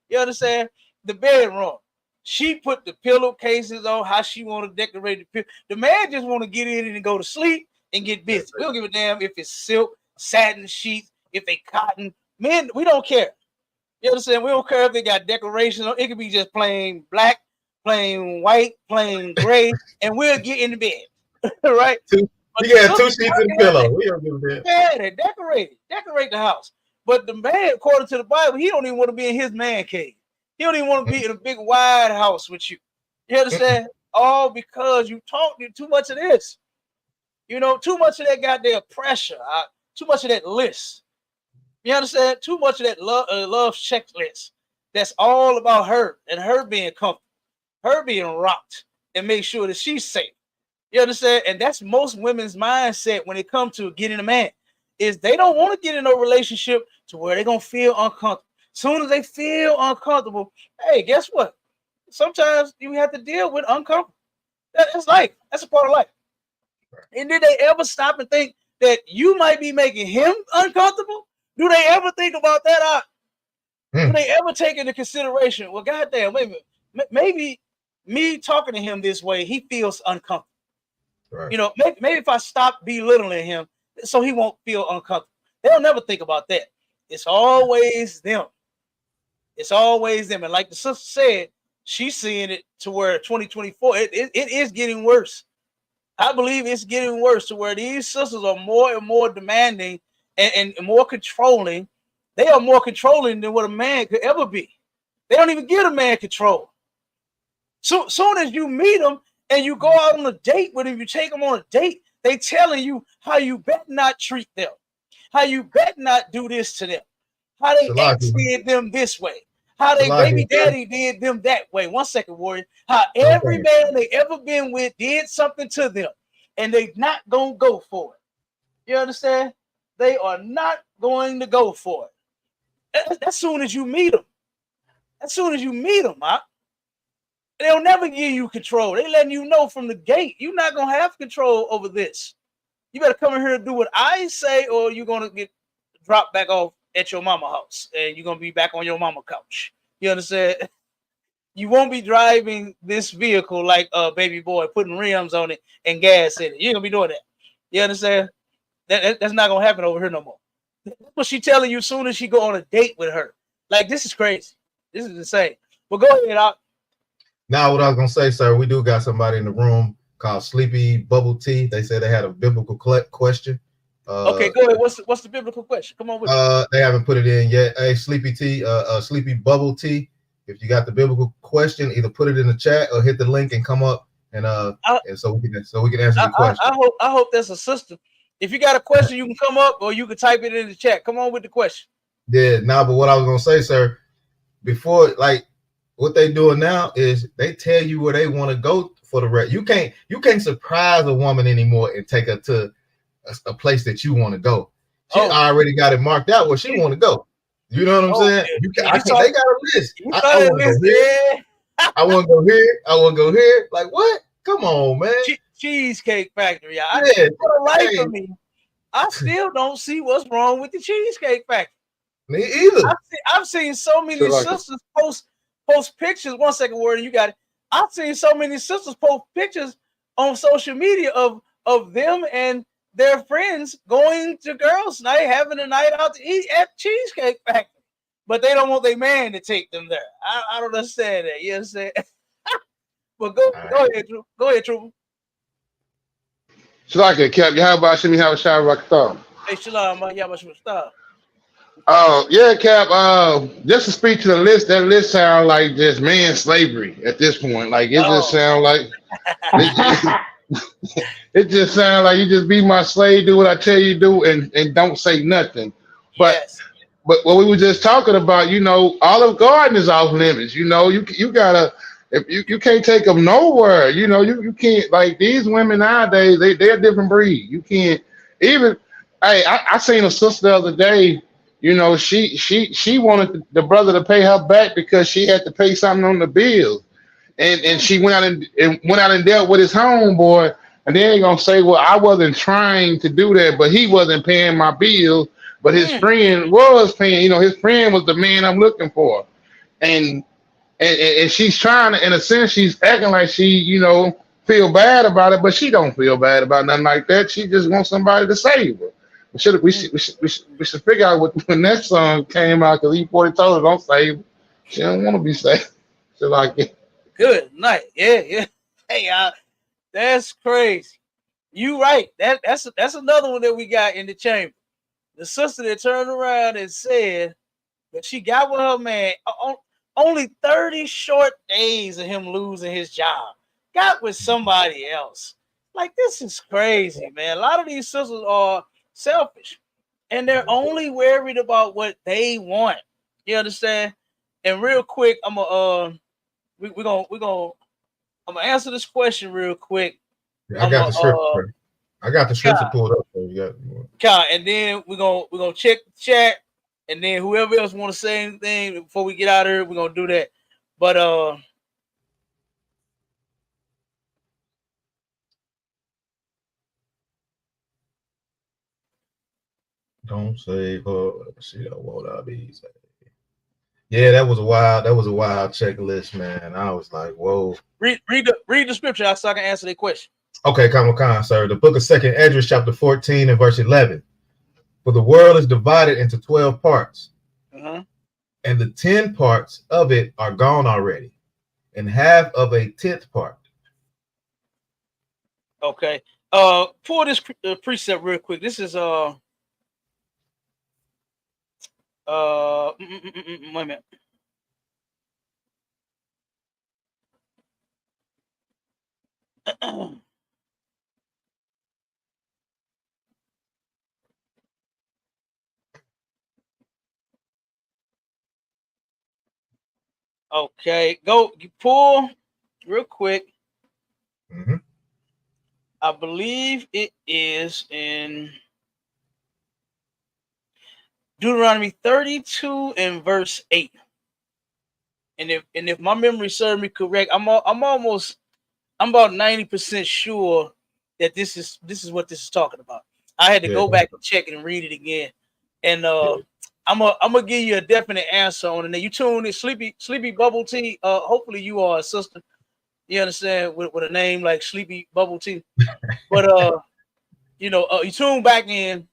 You understand? The bedroom. She put the pillowcases on how she want to decorate the pillow. The man just want to get in and go to sleep and get busy. We don't give a damn if it's silk, satin sheets, if they cotton. Men, we don't care. You understand? We don't care if they got decorations on. It could be just plain black, plain white, plain gray, and we'll get in the bed. Right? You got 2 sheets and a pillow. We don't give a damn. Yeah, they decorate the house. But the man, according to the Bible, he don't even want to be in his man cave. He don't even want to be in a big wide house with you. You understand? All because you talk too much of this. You know, too much of that goddamn pressure. Too much of that list. You understand? Too much of that love checklist. That's all about her and her being comfortable, her being rocked, and make sure that she's safe. You understand? And that's most women's mindset when it comes to getting a man, is they don't want to get in a relationship to where they're going to feel uncomfortable. Soon as they feel uncomfortable, hey, guess what? Sometimes you have to deal with uncomfortable. That's life. That's a part of life. And did they ever stop and think that you might be making him uncomfortable? Do they ever think about that? Do they ever take into consideration, well, goddamn, wait a minute, maybe me talking to him this way, he feels uncomfortable. Right. You know, maybe if I stop belittling him so he won't feel uncomfortable. They'll never think about that. It's always them. It's always them. And like the sister said, she's seeing it to where 2024, it is getting worse. I believe it's getting worse to where these sisters are more and more demanding and more controlling. They are more controlling than what a man could ever be. They don't even give a man control. So soon as you meet them and you go out on a date with them, you take them on a date, they telling you how you better not treat them, how you better not do this to them, how they ex did them this way, how they baby daddy did them that way. 1 second, warrior. How every man they ever been with did something to them, and they not gonna go for it. You understand? They are not going to go for it. As soon as you meet them, they'll never give you control. They letting you know from the gate, you're not gonna have control over this. You better come in here and do what I say, or you're gonna get dropped back off at your mama house, and you're gonna be back on your mama couch. You understand? You won't be driving this vehicle like a baby boy, putting rims on it and gas in it. You ain't gonna be doing that. You understand? That's not gonna happen over here no more. That's what she telling you as soon as she go on a date with her. Like, this is crazy. This is insane. But go ahead, Doc. Now, what I was gonna say, sir, we do got somebody in the room called Sleepy Bubble Tea. They said they had a biblical question. Okay, go ahead. What's the biblical question? Come on with it. They haven't put it in yet. Hey, Sleepy Tea, Sleepy Bubble Tea. If you got the biblical question, either put it in the chat or hit the link and come up and so we can answer the question. I hope that's a sister. If you got a question, you can come up or you can type it in the chat. Come on with the question. Yeah, but what I was gonna say, sir, before, like, what they doing now is they tell you where they want to go for the rest. You can't surprise a woman anymore and take her to a place that you want to go. She already got it marked out where she want to go. You know what I'm saying? They got a list. I want to go here. I want to go here. I want to go here. Like, what? Come on, man. Cheesecake Factory. For the life of me, I still don't see what's wrong with the Cheesecake Factory. Me either. I've seen so many sisters post post pictures. 1 second, word, you got it. I've seen so many sisters post pictures on social media of them and their friends going to girls' night, having a night out to eat at Cheesecake Factory, but they don't want their man to take them there. I don't understand that. You understand? But go ahead, Drew. Go ahead, Trooper. Shalaka, Cap, how about Shimmy have a shower rock thumb? Hey, Shalom, yeah, much stop. Oh, yeah, Cap. Just to speak to the list, that list sounds like just man slavery at this point. Like it just sounds like it just sounds like you just be my slave, do what I tell you to do, and don't say nothing. But yes. But what we were just talking about, you know, Olive Garden is off limits. You know, you gotta, if you can't take them nowhere. You know, you can't, like these women nowadays, they're a different breed. You can't even. Hey, I seen a sister the other day. You know, she wanted the brother to pay her back because she had to pay something on the bill, and she went out and dealt with his homeboy. And they ain't gonna say, well, I wasn't trying to do that, but he wasn't paying my bill. But his friend was paying. You know, his friend was the man I'm looking for, and she's trying to, in a sense, she's acting like she, you know, feel bad about it, but she don't feel bad about nothing like that. She just wants somebody to save her. We should figure out when that song came out, because E40 told her don't save her. She don't want to be saved. She like it. Good night. Yeah. Hey, that's crazy. You right. That's another one that we got in the chamber. The sister that turned around and said that she got with her man only 30 short days of him losing his job. Got with somebody else. Like, this is crazy, man. A lot of these sisters are selfish, and they're only worried about what they want. You understand? And real quick, I'm gonna answer this question real quick. Yeah, I got the script. I got the scripture pulled up. So you got, and then we're gonna check the chat, and then whoever else want to say anything before we get out of here, we're gonna do that. But don't save her. She don't want to be saved. Yeah, that was a wild checklist, man. I was like, whoa. Read the scripture so I can answer that question. Okay, Khan, sir. The book of 2nd Esdras, chapter 14 and verse 11. For the world is divided into 12 parts, and the 10 parts of it are gone already, and half of a 10th part. Okay. Pull this precept real quick. This is wait a minute. Okay, go pull real quick. I believe it is in Deuteronomy 32 and verse 8. And if my memory serves me correct, I'm about 90% sure that this is what this is talking about. I had to go back and check it and read it again. And I'm gonna give you a definite answer on it. Now you tune in, Sleepy Bubble Tea. Hopefully you are a sister. You understand, with a name like Sleepy Bubble Tea. But you tune back in,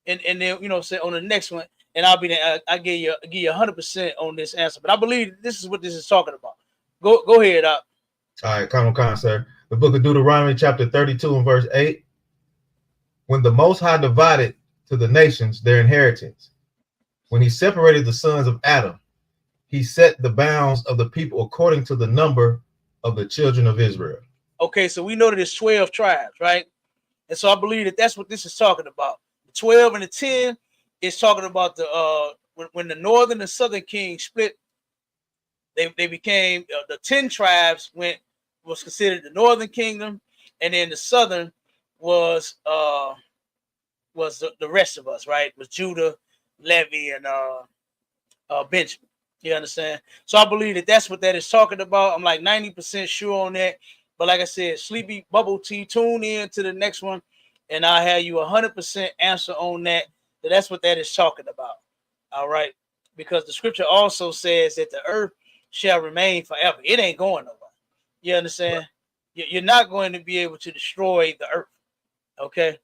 and then say on the next one, and I'll be there. I give you 100% on this answer. But I believe this is what this is talking about. Go ahead, All right, come, sir. The book of Deuteronomy, chapter 32 and verse 8. When the Most High divided to the nations their inheritance, when he separated the sons of Adam, he set the bounds of the people according to the number of the children of Israel. Okay, so we know that it's 12 tribes, right? And so I believe that that's what this is talking about. The 12 and the 10 is talking about the when the northern and southern kings split, they became the 10 tribes was considered the northern kingdom, and then the southern was the rest of us, right? It was Judah, Levi, and Benjamin. You understand? So I believe that that's what that is talking about. I'm like 90% sure on that. But like I said, Sleepy Bubble Tea, tune in to the next one, and I'll have you 100% answer on that. That's what that is talking about. All right. Because the scripture also says that the earth shall remain forever. It ain't going nowhere. You understand? You're not going to be able to destroy the earth. Okay,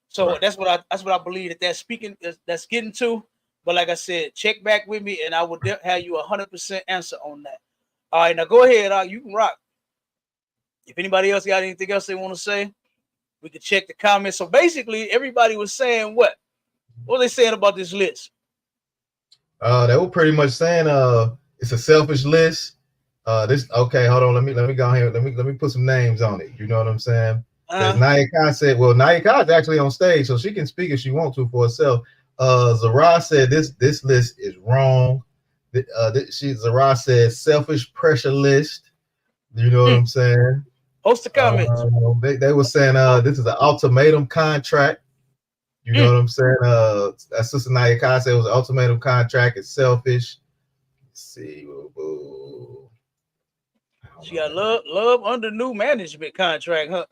so Right. that's what I believe that's speaking that's getting to. But like I said, check back with me, and I will have you 100% answer on that. All right, now go ahead. You can rock. If anybody else got anything else they want to say, we can check the comments. So basically, everybody was saying what? What are they saying about this list? They were pretty much saying it's a selfish list. This okay, hold on, let me go ahead. Let me put some names on it. You know what I'm saying? There's Nia Khan said, well, Nia Khan's actually on stage, so she can speak if she wants to for herself. Zara said this list is wrong. Zara said selfish pressure list. You know what I'm saying? Post the comments. They were saying this is an ultimatum contract. You know what I'm saying? Sister Nia Khan said it was an ultimatum contract. It's selfish. Let's see. She got love under new management contract, huh?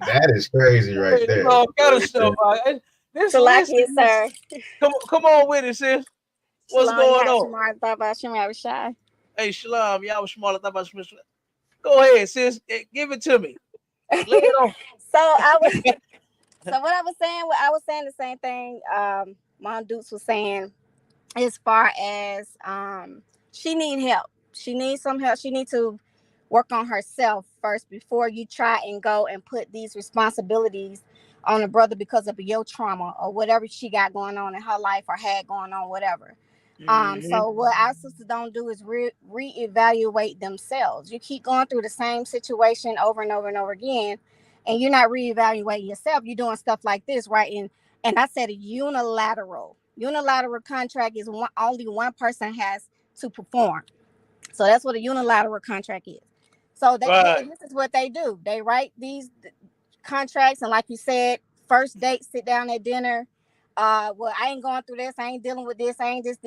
That is crazy right there. All kind of stuff. This list, sir. Come on with it, sis. What's going on? Hey, Shalom, y'all was smart. Go ahead, sis. Give it to me. Lay it on. So what I was saying the same thing Mom Dukes was saying as far as she need help. She needs some help. She needs to work on herself first before you try and go and put these responsibilities on a brother because of your trauma or whatever she got going on in her life or had going on, whatever. So what our sisters don't do is reevaluate themselves. You keep going through the same situation over and over and over again, and you're not reevaluating yourself. You're doing stuff like this, right? And I said a unilateral contract is only one person has to perform. So that's what a unilateral contract is. So this is what they do. They write these contracts, and like you said, first date, sit down at dinner. Well, I ain't going through this. I ain't dealing with this. I ain't this,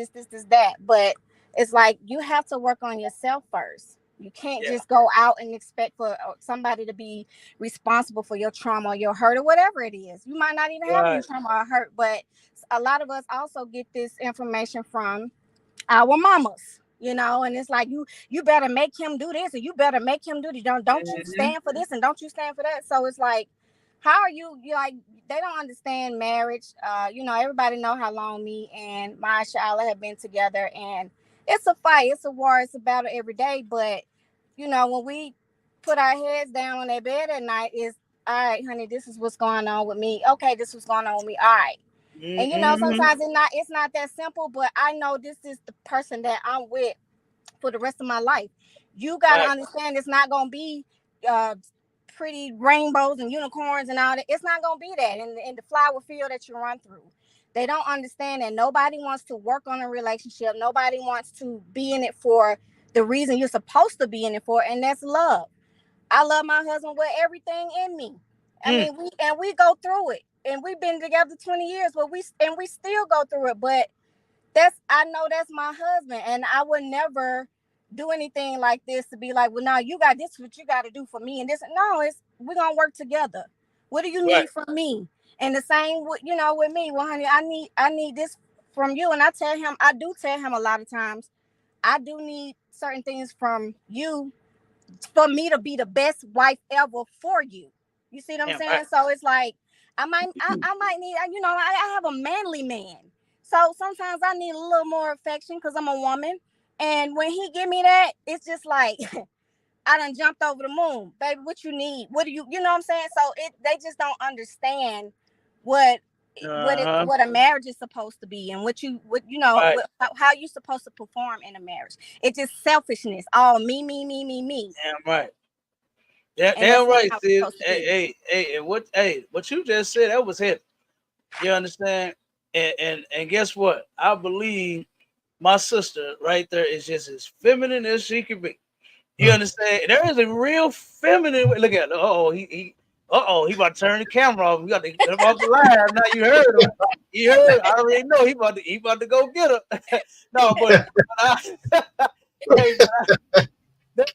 that. But it's like you have to work on yourself first. You can't just go out and expect for somebody to be responsible for your trauma or your hurt or whatever it is. You might not even have any trauma or hurt, but a lot of us also get this information from our mamas, and it's like you better make him do this, or you better make him do this. Don't you stand for this, and don't you stand for that. So it's like, how are you like, they don't understand marriage. Everybody know how long me and my Shala have been together, and it's a fight, it's a war, it's a battle every day. But when we put our heads down on that bed at night, is all right, honey, this is what's going on with me. Okay, this is what's going on with me. All right. And sometimes it's not that simple, but I know this is the person that I'm with for the rest of my life. You gotta understand it's not gonna be pretty rainbows and unicorns and all that. It's not gonna be that in the flower field that you run through. They don't understand that nobody wants to work on a relationship. Nobody wants to be in it for the reason you're supposed to be in it for, and that's love. I love my husband with everything in me. I mean, we go through it, and we've been together 20 years, but we still go through it. But I know that's my husband, and I would never do anything like this to be like, well, no, you got this, what you got to do for me, and this. No, we're gonna work together. What do you need from me? And the same, with me. Well, honey, I need this from you, and I do tell him a lot of times, I do need certain things from you for me to be the best wife ever for you. You see what I'm saying? So it's like I might need, I have a manly man. So sometimes I need a little more affection because I'm a woman. And when he give me that, it's just like I done jumped over the moon. Baby, what you need? What do you know what I'm saying? So they just don't understand what a marriage is supposed to be, and how you're supposed to perform in a marriage. It's just selfishness. All me. Damn right. Damn right, sis. Hey, what you just said, that was it. You understand? And guess what? I believe my sister right there is just as feminine as she can be. You understand? There is a real feminine way. Look at it. He about to turn the camera off. We got to get him off the live. Now you heard him. You heard. I already know he about to go get her. No, but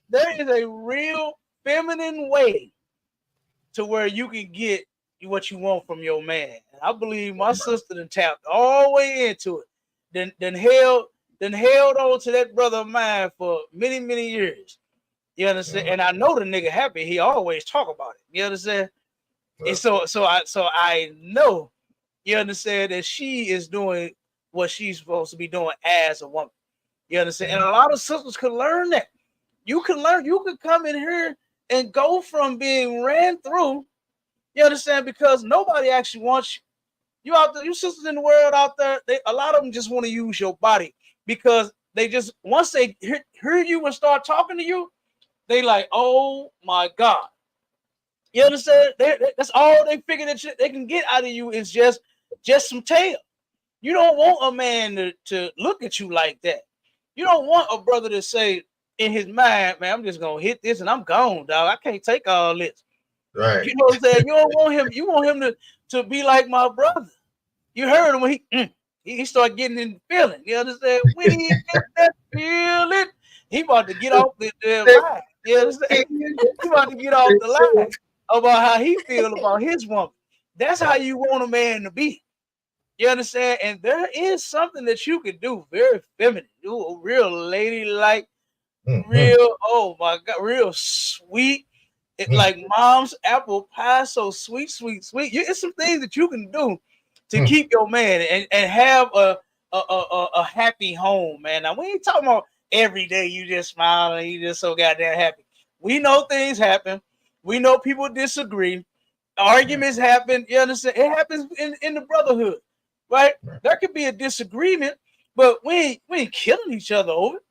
there is a real feminine way to where you can get what you want from your man. And I believe my sister done tapped all the way into it. Then held then held on to that brother of mine for many, many years. You understand? And I know the nigga happy. He always talk about it. You understand? And so I know, you understand, that she is doing what she's supposed to be doing as a woman. You understand? And a lot of sisters can learn that. You can learn. You can come in here and go from being ran through. You understand? Because nobody actually wants you. You out there, you sisters in the world out there, a lot of them just want to use your body because they just, once they hear you and start talking to you, they like, oh my God. You understand? That's all they figure that they can get out of you is just some tail. You don't want a man to look at you like that. You don't want a brother to say in his mind, man, I'm just gonna hit this and I'm gone, dog. I can't take all this. Right. You know what I'm saying? You don't want him. You want him to be like my brother. You heard him when he started getting in the feeling. You understand? When he get that feeling, he about to get off the line. You understand? He about to get off the line about how he feel about his woman. That's how you want a man to be. You understand? And there is something that you can do very feminine, do real ladylike, real, oh my God, real sweet. Like mom's apple pie, so sweet, sweet, sweet. It's some things that you can do to keep your man and have a happy home, man. Now, we ain't talking about every day you just smile and you just so goddamn happy. We know things happen. We know people disagree. Arguments happen. You understand? It happens in the brotherhood, right? There could be a disagreement, but we ain't killing each other over it.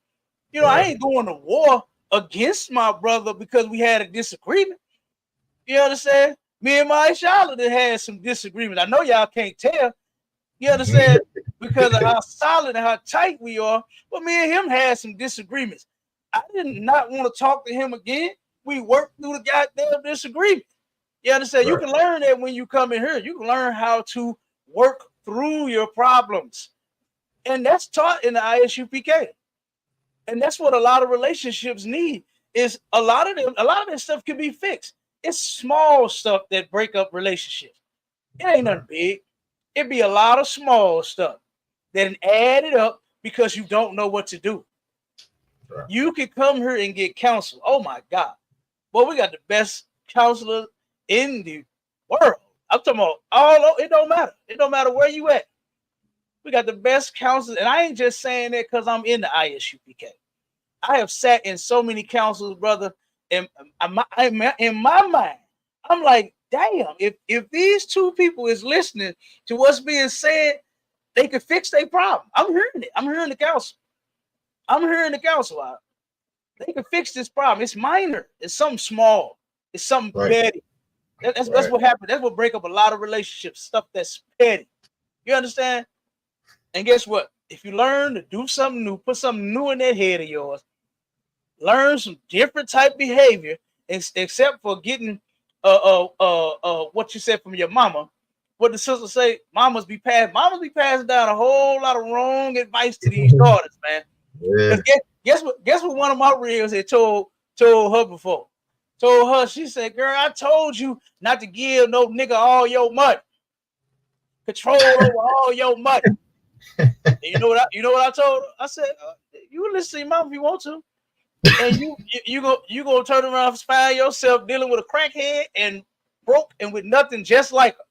You know, I ain't going to war against my brother because we had a disagreement. You understand? Me and my Charlotte had some disagreements. I know y'all can't tell. You understand? Because of how solid and how tight we are. But me and him had some disagreements. I did not want to talk to him again. We worked through the goddamn disagreement. You understand? You can learn that when you come in here. You can learn how to work through your problems. And that's taught in the ISUPK. And that's what a lot of relationships need. Is a lot of that stuff can be fixed. It's small stuff that break up relationships. It ain't nothing big. It be a lot of small stuff that add it up because you don't know what to do. You can come here and get counsel. Oh my God. Well, we got the best counselor in the world. I'm talking about it don't matter. It don't matter where you at. We got the best counselors. And I ain't just saying that because I'm in the ISUPK. I have sat in so many councils, brother. And in my mind, I'm like, damn, if these two people is listening to what's being said, they could fix their problem. I'm hearing it. I'm hearing the council. They can fix this problem. It's minor. It's something small. It's something petty. That's what happens. That's what break up a lot of relationships. Stuff that's petty. You understand? And guess what? If you learn to do something new, put something new in that head of yours, learn some different type behavior, except for getting what you said from your mama. What the sister say, mamas be passing down a whole lot of wrong advice to these daughters, man. Yeah. Guess what one of my reels had told her before? Told her, she said, girl, I told you not to give no nigga all your money. Control over all your money. You know what I told her? I said, you listen to your mom if you want to. And you go turn around and find yourself dealing with a crackhead and broke and with nothing just like her.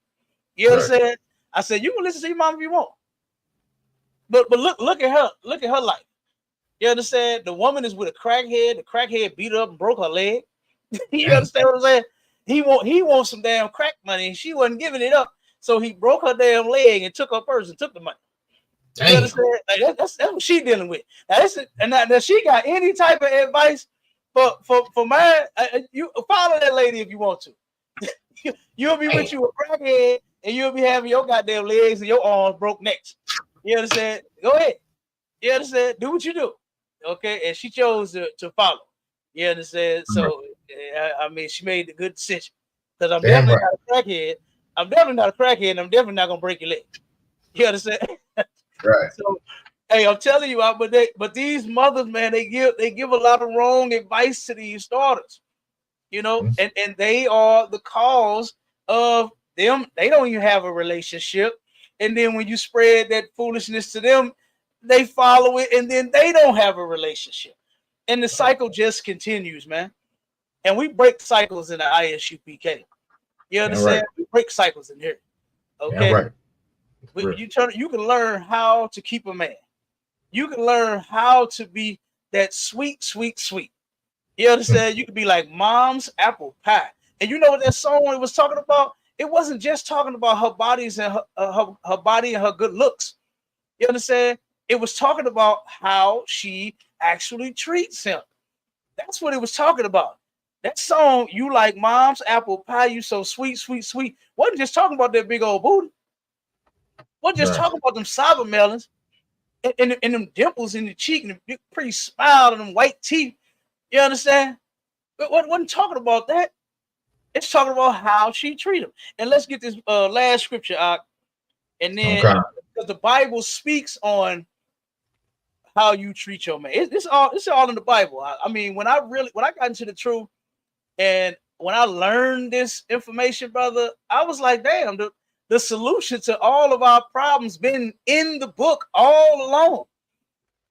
You understand? I said, you can listen to your mom if you want. But look at her life. You understand? The woman is with a crackhead. The crackhead beat her up and broke her leg. You understand what I'm saying? He wants some damn crack money, and she wasn't giving it up. So he broke her damn leg and took her purse and took the money. You understand? Like that's what she dealing with. Now she got any type of advice for mine. You follow that lady if you want to. You'll be with you a crackhead, and you'll be having your goddamn legs and your arms broke next. You understand? Go ahead. You understand? Do what you do. Okay, and she chose to follow. You understand? So I mean, she made the good decision because I'm definitely not a crackhead. I'm definitely not a crackhead, and I'm definitely not gonna break your leg. You understand? Right. So, hey, I'm telling you, but these mothers, man, they give a lot of wrong advice to these daughters. You know, and they are the cause of them. They don't even have a relationship, and then when you spread that foolishness to them, they follow it, and then they don't have a relationship. And the cycle just continues, man. And we break cycles in the ISUPK. You understand? Right. We break cycles in here. Okay. Right. You can learn how to keep a man. You can learn how to be that sweet, sweet, sweet. You understand? You can be like mom's apple pie. And you know what that song was talking about? It wasn't just talking about her bodies and her body and her good looks. You understand? It was talking about how she actually treats him. That's what it was talking about. That song, "You Like Mom's Apple Pie, You So Sweet, Sweet, Sweet," wasn't just talking about that big old booty. Wasn't just talking about them cyber melons and them dimples in the cheek and the pretty smile and them white teeth. You understand? But wasn't talking about that. It's talking about how she treated him. And let's get this last scripture out. And then because the Bible speaks on how you treat your man. It's all in the Bible. I mean, when I got into the truth and when I learned this information, brother, I was like, damn, the solution to all of our problems been in the book all along.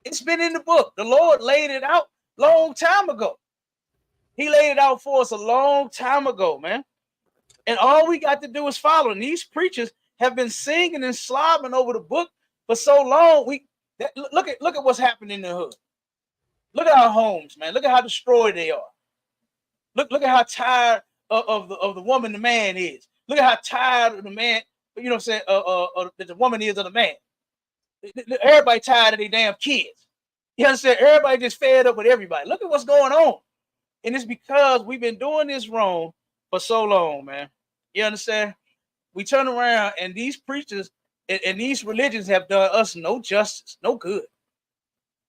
It's been in the book. The Lord laid it out long time ago. He laid it out for us a long time ago, man. And all we got to do is follow. And these preachers have been singing and slobbing over the book for so long. Look at what's happening in the hood. Look at our homes, man. Look at how destroyed they are. Look at how tired of the woman the man is. Look at how tired of the man, you know what I'm saying, that the woman is of the man. Everybody tired of their damn kids. You understand? Everybody just fed up with everybody. Look at what's going on. And it's because we've been doing this wrong for so long, man. You understand? We turn around and these preachers and these religions have done us no justice, no good.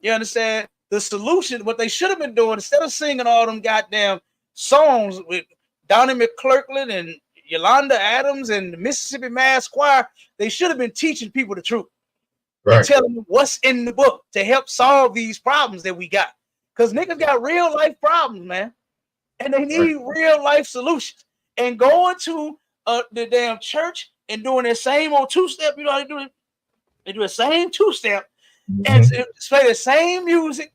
You understand? The solution, what they should have been doing, instead of singing all them goddamn songs with Donnie McClurkin and Yolanda Adams and the Mississippi Mass Choir, they should have been teaching people the truth. Right. And telling them what's in the book to help solve these problems that we got. Because niggas got real life problems, man. And they need real life solutions. And going to the damn church and doing that same old two-step, you know how they do it? They do the same two-step and play the same music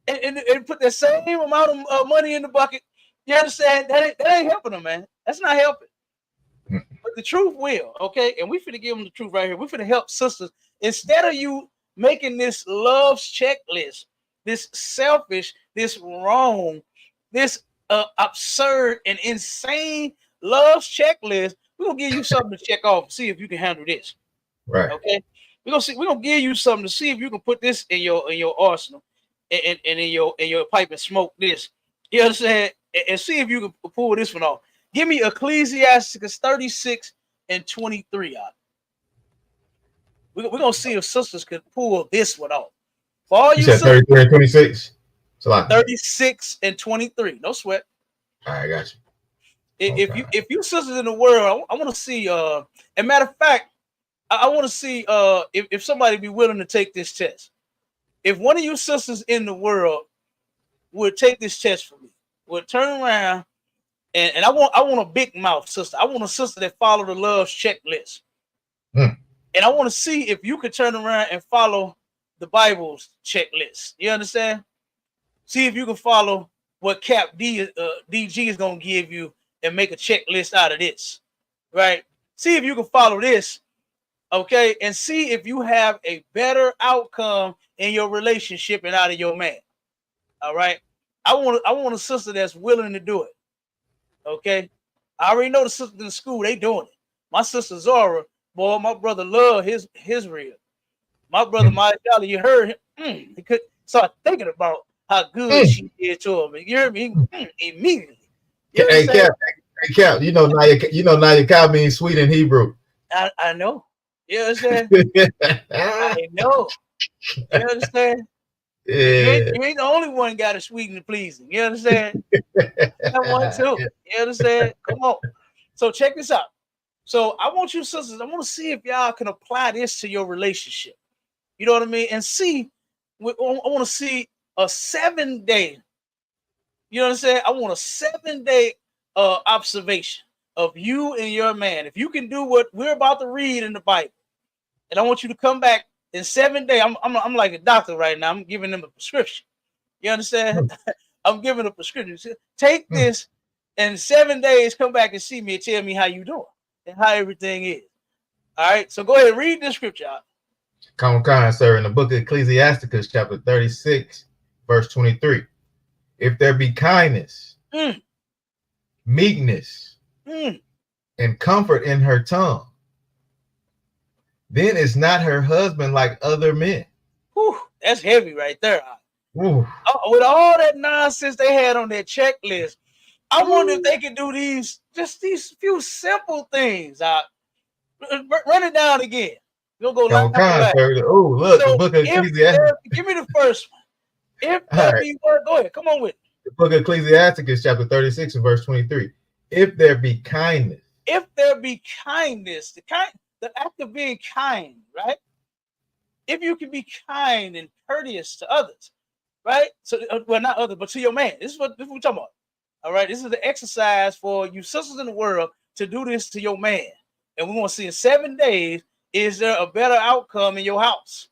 and put the same amount of money in the bucket. You understand? That ain't helping them, man. That's not helping. But the truth will, okay? And we finna give them the truth right here. We finna help sisters. Instead of you making this love's checklist, this selfish, this wrong, this absurd and insane love's checklist, we're gonna give you something to check off and see if you can handle this. Right. Okay. We're gonna give you something to see if you can put this in your arsenal and in your pipe and smoke this. You understand? And see if you can pull this one off. Give me Ecclesiastes 36 and 23 out. We're gonna see if sisters can pull this one off. For all you said 33 and 26. It's a lot. 36 and 23. No sweat. All right, I got you. If you sisters in the world, I want to see. And matter of fact, I want to see if somebody be willing to take this test. If one of you sisters in the world would take this test for me, would turn around and I want a big mouth sister. I want a sister that follow the love's checklist. And I want to see if you could turn around and follow the Bible's checklist. You understand? See if you can follow what Cap DG is going to give you and make a checklist out of this. Right? See if you can follow this. Okay? And see if you have a better outcome in your relationship and out of your man. All right? I want a sister that's willing to do it. Okay? I already know the sisters in the school, they doing it. My sister Zora, boy, my brother love his real. My brother, Marshall, you heard him. He could start thinking about how good she did to him. You heard me? Immediately. You know hey, Cap, you know Naya Cow means sweet in Hebrew. I know. You understand? I know. You understand? Yeah. You ain't the only one got a sweet and pleasing. You understand? That one too. You understand? Come on. So check this out. So I want you sisters, I want to see if y'all can apply this to your relationship. You know what I mean? And see, I want to see a 7-day. You know what I'm saying? I want a 7-day observation of you and your man. If you can do what we're about to read in the Bible, and I want you to come back in 7 days, I'm like a doctor right now. I'm giving them a prescription. You understand? I'm giving a prescription. Take this, and 7 days, come back and see me and tell me how you doing and how everything is. All right. So go ahead and read the scripture out. Come on, sir. In the book of Ecclesiasticus, chapter 36, verse 23. If there be kindness, meekness, and comfort in her tongue, then is not her husband like other men. Whew, that's heavy right there. Ooh. With all that nonsense they had on their checklist, I wonder if they could do these few simple things. Run it down again. You'll go Come on, sir. Oh, look, so the book of Ecclesiasticus. Give me the first one. If there be word, go ahead. Come on with it. The book of Ecclesiasticus, chapter 36, and verse 23. If there be kindness. If there be kindness, the act of being kind, right? If you can be kind and courteous to others, right? So, well, not others, but to your man. This is what we're talking about. All right. This is the exercise for you sisters in the world to do this to your man. And we want to see in 7 days, is there a better outcome in your house?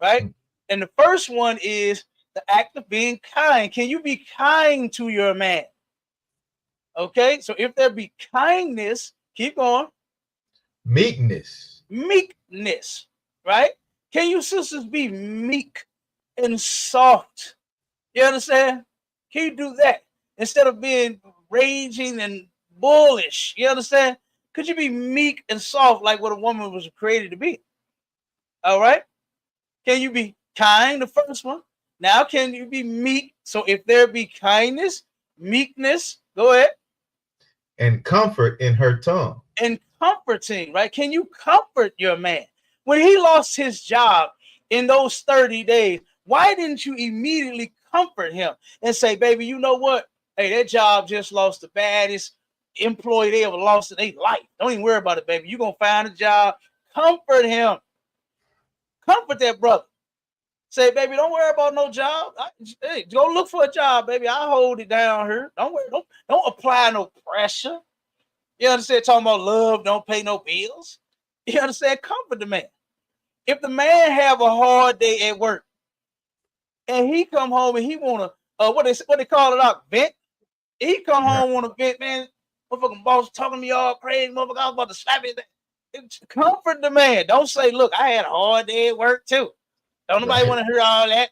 Right? And the first one is the act of being kind. Can you be kind to your man? Okay. So if there be kindness, keep going. Meekness. Meekness. Right? Can you sisters be meek and soft? You understand? Can you do that instead of being raging and bullish? You understand? Could you be meek and soft like what a woman was created to be? All right. Can you be kind? The first one. Now, can you be meek? So if there be kindness, meekness, go ahead. And comfort in her tongue. And comforting, right? Can you comfort your man? When he lost his job in those 30 days, why didn't you immediately comfort him and say, baby, you know what? Hey, that job just lost the baddest employee they ever lost in their life. Don't even worry about it, baby. You're going to find a job. Comfort him. Comfort that brother. Say, baby, don't worry about no job. Hey, go look for a job, baby. I'll hold it down here. Don't worry. Don't apply no pressure. You understand? Talking about love, don't pay no bills. You understand? Comfort the man. If the man have a hard day at work and he come home and he want to, what they call it out, vent. He come home want to vent, man. Motherfucking boss talking to me all crazy. Motherfucker, I was about to slap his ass. Comfort the man. Don't say, look, I had a hard day at work too. Don't nobody want to hear all that.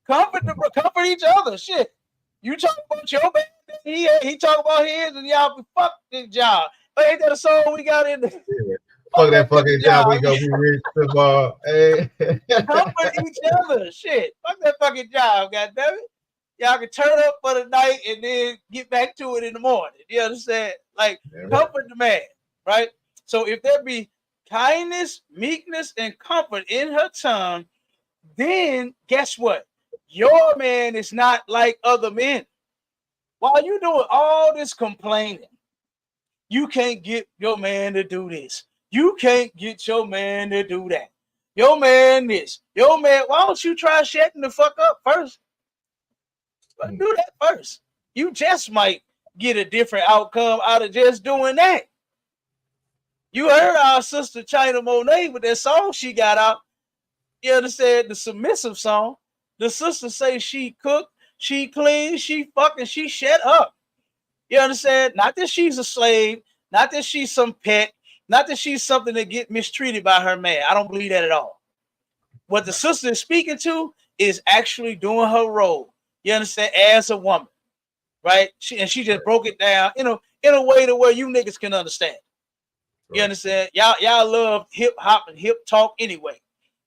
Comfort each other. Shit. You talk about your bad day, he talk about his, and y'all be fuck this job. But ain't that a song we got in there? Yeah. Fuck that fucking job. We go be rich football. Hey. Comfort each other. Shit. Fuck that fucking job, goddammit. Y'all can turn up for the night and then get back to it in the morning. You understand? Like, comfort the man, right? So if there be kindness, meekness, and comfort in her tongue, then guess what? Your man is not like other men. While you doing all this complaining, you can't get your man to do this. You can't get your man to do that. Your man this. Your man, why don't you try shutting the fuck up first? Do that first. You just might get a different outcome out of just doing that. You heard our sister China Monet with that song she got out. You understand? The submissive song. The sister say she cook, she clean, she fucking, she shut up. You understand? Not that she's a slave, not that she's some pet, not that she's something that get mistreated by her man. I don't believe that at all. What the sister is speaking to is actually doing her role. You understand? As a woman, right? She just broke it down, in a way to where you niggas can understand. You understand? Y'all love hip hop and hip talk anyway.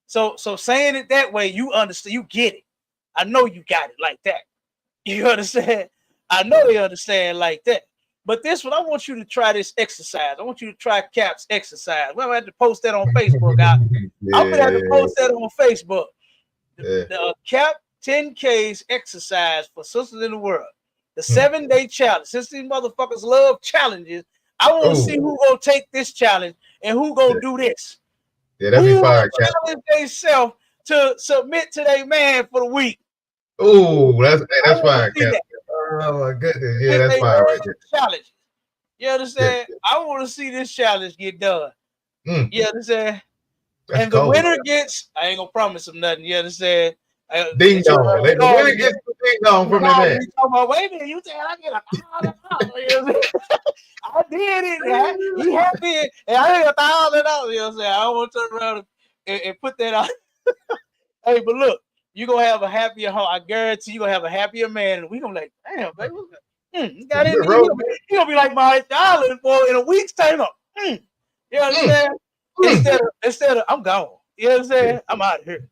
So saying it that way, you understand, you get it. I know you got it like that. You understand? I know they understand like that. But this one, I want you to try this exercise. I want you to try Cap's exercise. We're gonna have to post that on Facebook. I'm gonna have to post that on Facebook. The Cap 10Ks exercise for sisters in the world. The 7-day challenge. Since these motherfuckers love challenges, I want to see who gonna take this challenge and who gonna do this. Yeah, that'd be fire, Cap. Challenge themselves to submit to their man for the week. Oh, that's fire, Cap. Oh my goodness, yeah, that's fire right there. Challenge. You understand? Yeah. I want to see this challenge get done. You understand? That's And the cold. winner gets, I ain't gonna promise him nothing. You understand? Ding dong. The winner gets the ding dong from the man. Wait a minute, you said I get $1,000. You know what I'm saying? I did it. Right? He happy, and I get $1,000. You know what I'm saying? I don't want to turn around and put that out. Hey, but look, you gonna have a happier home. I guarantee you gonna have a happier man, and we gonna like, damn, baby, you got it. He gonna be like my $1 for in a week's time. You understand? Instead of I'm gone. You know what I'm saying? I'm out of here.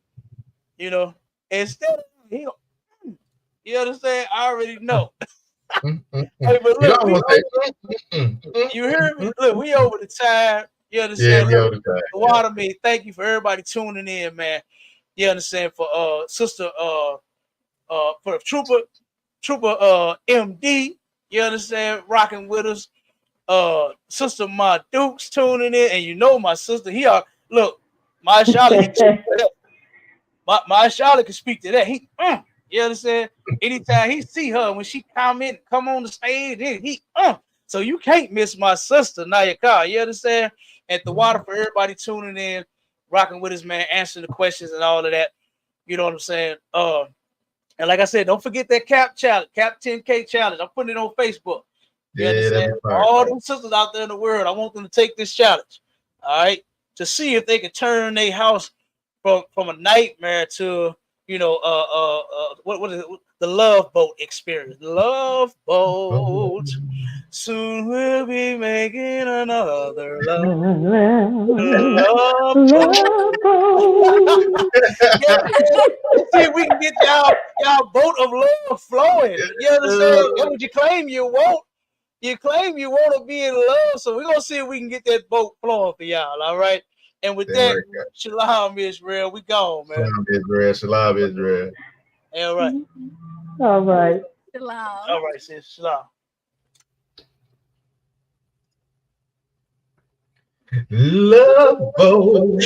You know, instead of he, you understand? I already know. Hey, but look, you hear me? Look, we over the time. You understand? Yeah, Look, the water me. Thank you for everybody tuning in, man. You understand? For sister for Trooper MD, you understand, rocking with us. Sister Ma Dukes tuning in, and you know my sister. Look, my Charlotte. My Charlotte can speak to that. You understand? Anytime he see her when she come on the stage, so you can't miss my sister Naya Carr. You understand? At the water for everybody tuning in, rocking with us, man, answering the questions and all of that. You know what I'm saying? And like I said, don't forget that cap challenge, cap 10K challenge. I'm putting it on Facebook. You understand? All them sisters out there in the world, I want them to take this challenge. All right, to see if they can turn their house from a nightmare to, you know, what is it? The Love Boat experience. Love Boat. Soon we'll be making another love boat. See if we can get y'all boat of love flowing. You understand? That's what you claim you won't. You claim you want to be in love, so we're gonna see if we can get that boat flowing for y'all. All right. And with that, Shalom Israel, we gone, man. Shalom Israel. All right. All right. Shalom. All right, sis. Shalom. Love boat.